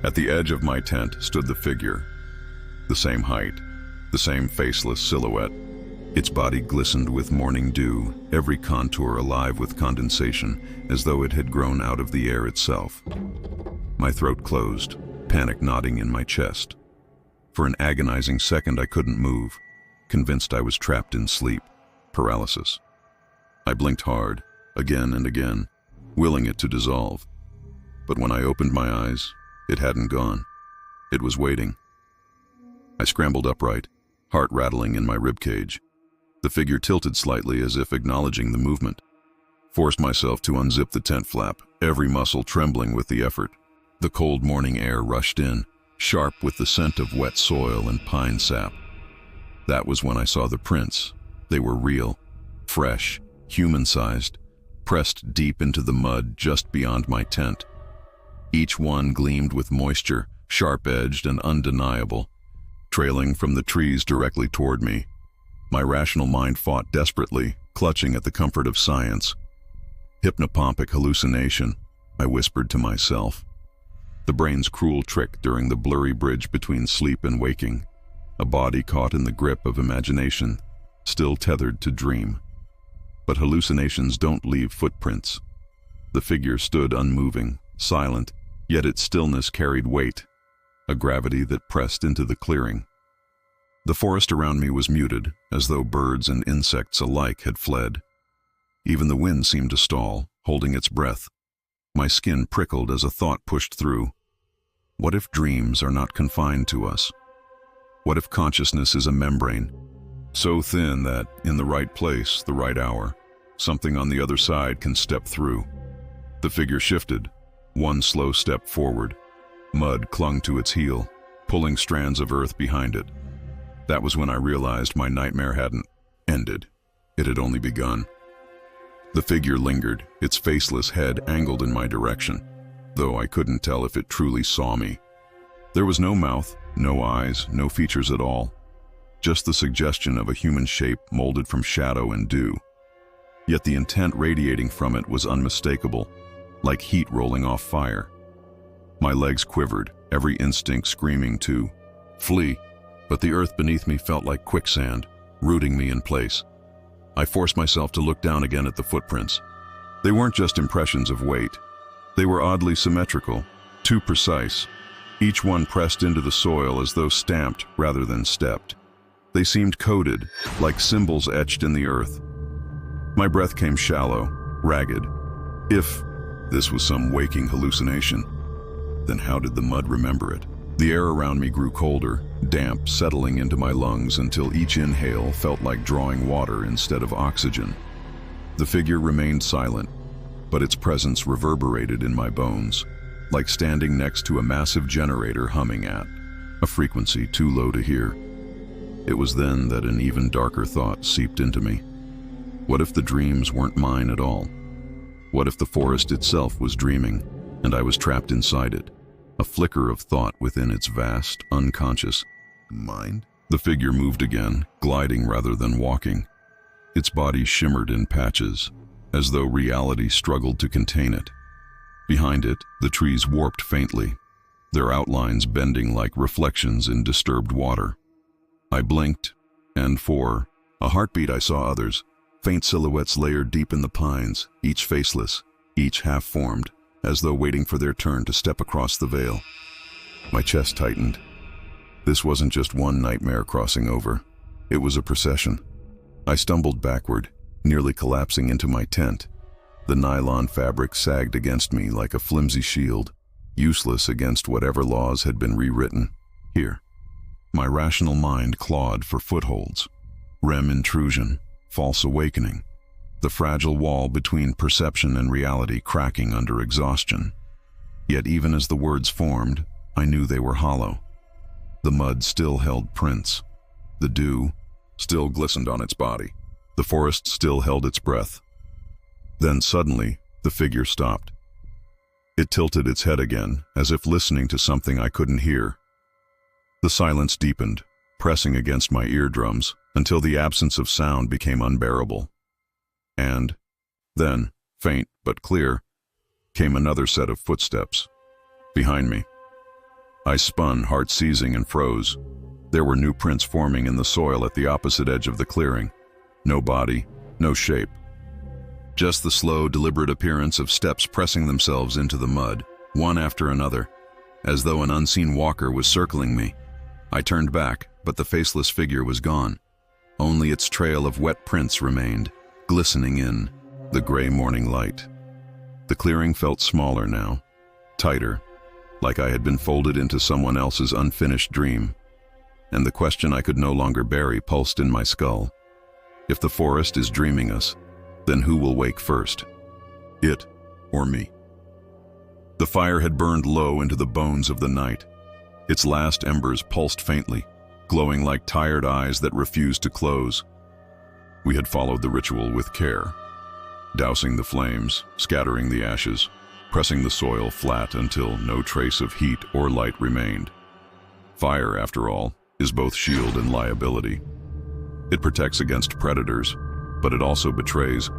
At the edge of my tent stood the figure, the same height, the same faceless silhouette. Its body glistened with morning dew, every contour alive with condensation, as though it had grown out of the air itself. My throat closed, panic knotting in my chest. For an agonizing second I couldn't move, convinced I was trapped in sleep, paralysis. I blinked hard, again and again, willing it to dissolve. But when I opened my eyes, It hadn't gone. It was waiting. I scrambled upright, heart rattling in my ribcage. The figure tilted slightly as if acknowledging the movement. Forced myself to unzip the tent flap, every muscle trembling with the effort. The cold morning air rushed in, sharp with the scent of wet soil and pine sap. That was when I saw the prints. They were real, fresh, human-sized, pressed deep into the mud just beyond my tent. Each one gleamed with moisture, sharp-edged and undeniable, trailing from the trees directly toward me. My rational mind fought desperately, clutching at the comfort of science. Hypnopompic hallucination, I whispered to myself. The brain's cruel trick during the blurry bridge between sleep and waking. A body caught in the grip of imagination, still tethered to dream. But hallucinations don't leave footprints. The figure stood unmoving, silent, yet its stillness carried weight, a gravity that pressed into the clearing. The forest around me was muted, as though birds and insects alike had fled. Even the wind seemed to stall, holding its breath. My skin prickled as a thought pushed through. What if dreams are not confined to us? What if consciousness is a membrane, so thin that, in the right place, the right hour, something on the other side can step through? The figure shifted, one slow step forward. Mud clung to its heel, pulling strands of earth behind it. That was when I realized my nightmare hadn't ended. It had only begun. The figure lingered, its faceless head angled in my direction, though I couldn't tell if it truly saw me. There was no mouth, no eyes, no features at all. Just the suggestion of a human shape molded from shadow and dew. Yet the intent radiating from it was unmistakable, like heat rolling off fire. My legs quivered, every instinct screaming to flee, but the earth beneath me felt like quicksand, rooting me in place. I forced myself to look down again at the footprints. They weren't just impressions of weight. They were oddly symmetrical, too precise, each one pressed into the soil as though stamped rather than stepped. They seemed coded, like symbols etched in the earth. My breath came shallow, ragged. If this was some waking hallucination, then how did the mud remember it? The air around me grew colder, damp, settling into my lungs until each inhale felt like drawing water instead of oxygen. The figure remained silent, but its presence reverberated in my bones, like standing next to a massive generator humming at a frequency too low to hear. It was then that an even darker thought seeped into me. What if the dreams weren't mine at all? What if the forest itself was dreaming, and I was trapped inside it? A flicker of thought within its vast, unconscious mind. The figure moved again, gliding rather than walking. Its body shimmered in patches, as though reality struggled to contain it. Behind it, the trees warped faintly, their outlines bending like reflections in disturbed water. I blinked, and for a heartbeat I saw others, faint silhouettes layered deep in the pines, each faceless, each half-formed, as though waiting for their turn to step across the veil. My chest tightened. This wasn't just one nightmare crossing over. It was a procession. I stumbled backward, nearly collapsing into my tent. The nylon fabric sagged against me like a flimsy shield, useless against whatever laws had been rewritten. Here, my rational mind clawed for footholds. REM intrusion, false awakening. The fragile wall between perception and reality cracking under exhaustion. Yet even as the words formed, I knew they were hollow. The mud still held prints. The dew still glistened on its body. The forest still held its breath. Then suddenly, the figure stopped. It tilted its head again, as if listening to something I couldn't hear. The silence deepened, pressing against my eardrums, until the absence of sound became unbearable. And then, faint but clear, came another set of footsteps. Behind me. I spun, heart seizing, and froze. There were new prints forming in the soil at the opposite edge of the clearing. No body, no shape. Just the slow, deliberate appearance of steps pressing themselves into the mud, one after another, as though an unseen walker was circling me. I turned back, but the faceless figure was gone. Only its trail of wet prints remained, glistening in the gray morning light. The clearing felt smaller now, tighter, like I had been folded into someone else's unfinished dream. And the question I could no longer bury pulsed in my skull. If the forest is dreaming us, then who will wake first? It or me? The fire had burned low into the bones of the night. Its last embers pulsed faintly, glowing like tired eyes that refused to close. We had followed the ritual with care, dousing the flames, scattering the ashes, pressing the soil flat until no trace of heat or light remained. Fire, after all, is both shield and liability. It protects against predators, but it also betrays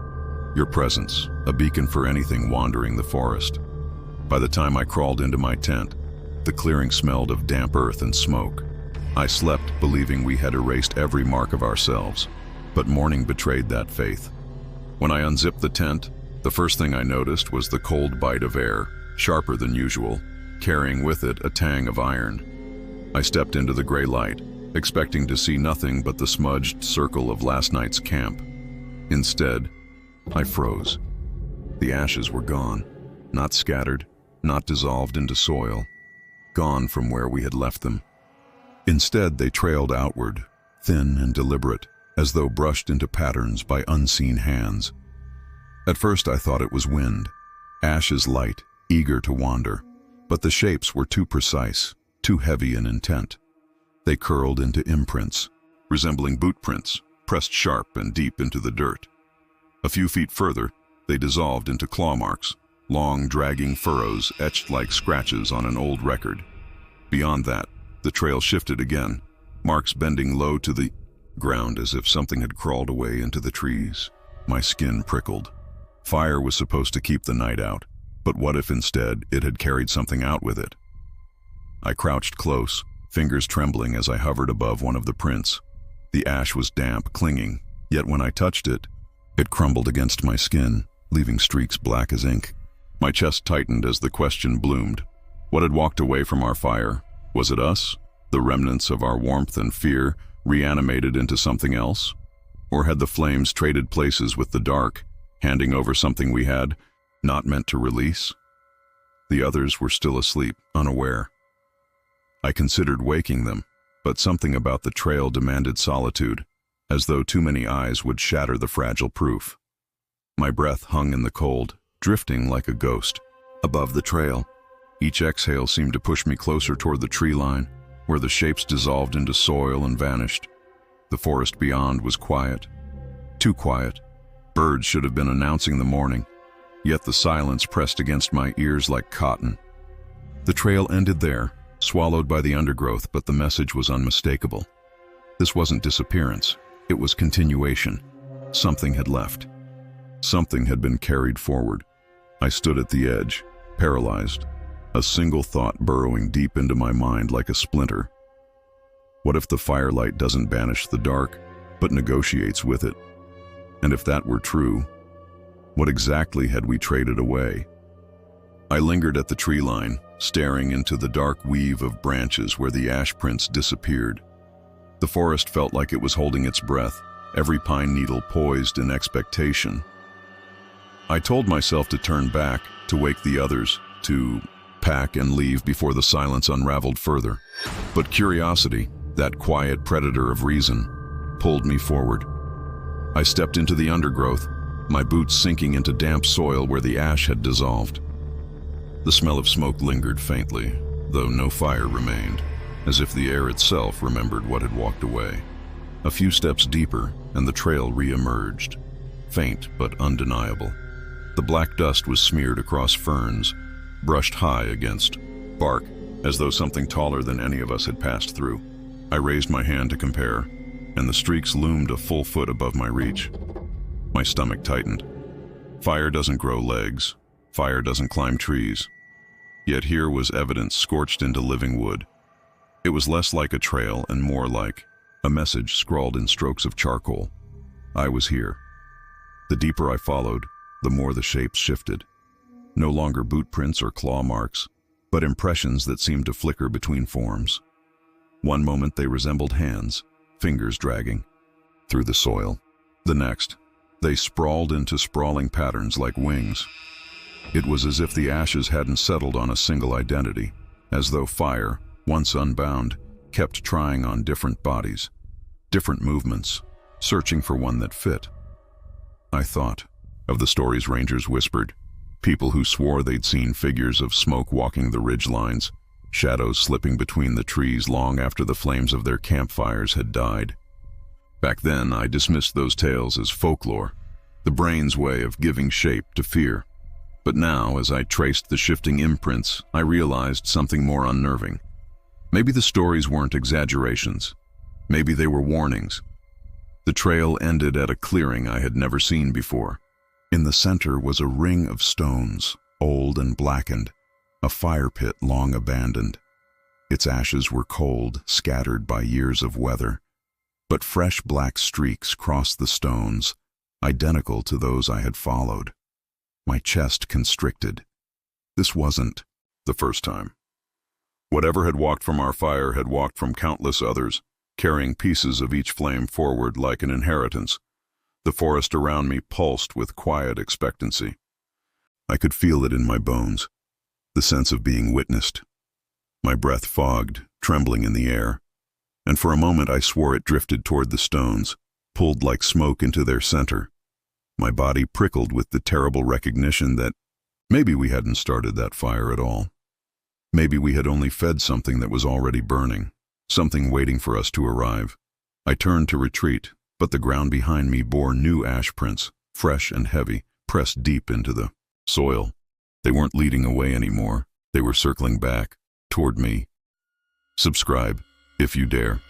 your presence, a beacon for anything wandering the forest. By the time I crawled into my tent, the clearing smelled of damp earth and smoke. I slept believing we had erased every mark of ourselves, but morning betrayed that faith. When I unzipped the tent, the first thing I noticed was the cold bite of air, sharper than usual, carrying with it a tang of iron. I stepped into the gray light, expecting to see nothing but the smudged circle of last night's camp. Instead, I froze. The ashes were gone, not scattered, not dissolved into soil, gone from where we had left them. Instead, they trailed outward, thin and deliberate, as though brushed into patterns by unseen hands. At first I thought it was wind, ashes light, eager to wander, but the shapes were too precise, too heavy in intent. They curled into imprints, resembling boot prints, pressed sharp and deep into the dirt. A few feet further, they dissolved into claw marks, long dragging furrows etched like scratches on an old record. Beyond that, the trail shifted again, marks bending low to the ground as if something had crawled away into the trees. My skin prickled. Fire was supposed to keep the night out, but what if instead it had carried something out with it? I crouched close, fingers trembling as I hovered above one of the prints. The ash was damp, clinging, yet when I touched it, it crumbled against my skin, leaving streaks black as ink. My chest tightened as the question bloomed. What had walked away from our fire? Was it us, the remnants of our warmth and fear, reanimated into something else? Or had the flames traded places with the dark, handing over something we had not meant to release? The others were still asleep, unaware. I considered waking them, but something about the trail demanded solitude, as though too many eyes would shatter the fragile proof. My breath hung in the cold, drifting like a ghost. Above the trail, each exhale seemed to push me closer toward the tree line, where the shapes dissolved into soil and vanished. The forest beyond was quiet, too quiet. Birds should have been announcing the morning, yet the silence pressed against my ears like cotton. The trail ended there, swallowed by the undergrowth, but the message was unmistakable. This wasn't disappearance, it was continuation. Something had left. Something had been carried forward. I stood at the edge, paralyzed, a single thought burrowing deep into my mind like a splinter. What if the firelight doesn't banish the dark, but negotiates with it? And if that were true, what exactly had we traded away? I lingered at the tree line, staring into the dark weave of branches where the ash prints disappeared. The forest felt like it was holding its breath, every pine needle poised in expectation. I told myself to turn back, to wake the others, to pack and leave before the silence unraveled further. But curiosity, that quiet predator of reason, pulled me forward. I stepped into the undergrowth, my boots sinking into damp soil where the ash had dissolved. The smell of smoke lingered faintly, though no fire remained, as if the air itself remembered what had walked away. A few steps deeper, and the trail re-emerged, faint but undeniable. The black dust was smeared across ferns, brushed high against bark, as though something taller than any of us had passed through. I raised my hand to compare, and the streaks loomed a full foot above my reach. My stomach tightened. Fire doesn't grow legs. Fire doesn't climb trees. Yet here was evidence scorched into living wood. It was less like a trail and more like a message scrawled in strokes of charcoal. I was here. The deeper I followed, the more the shapes shifted. No longer boot prints or claw marks, but impressions that seemed to flicker between forms. One moment they resembled hands, fingers dragging through the soil. The next, they sprawled into sprawling patterns like wings. It was as if the ashes hadn't settled on a single identity, as though fire, once unbound, kept trying on different bodies, different movements, searching for one that fit. I thought of the stories rangers whispered, people who swore they'd seen figures of smoke walking the ridge lines, shadows slipping between the trees long after the flames of their campfires had died. Back then, I dismissed those tales as folklore, the brain's way of giving shape to fear. But now, as I traced the shifting imprints, I realized something more unnerving. Maybe the stories weren't exaggerations. Maybe they were warnings. The trail ended at a clearing I had never seen before. In the center was a ring of stones, old and blackened, a fire pit long abandoned. Its ashes were cold, scattered by years of weather, but fresh black streaks crossed the stones, identical to those I had followed. My chest constricted. This wasn't the first time. Whatever had walked from our fire had walked from countless others, carrying pieces of each flame forward like an inheritance. The forest around me pulsed with quiet expectancy. I could feel it in my bones, the sense of being witnessed. My breath fogged, trembling in the air, and for a moment I swore it drifted toward the stones, pulled like smoke into their center. My body prickled with the terrible recognition that maybe we hadn't started that fire at all. Maybe we had only fed something that was already burning, something waiting for us to arrive. I turned to retreat, but the ground behind me bore new ash prints, fresh and heavy, pressed deep into the soil. They weren't leading away anymore. They were circling back, toward me. Subscribe, if you dare.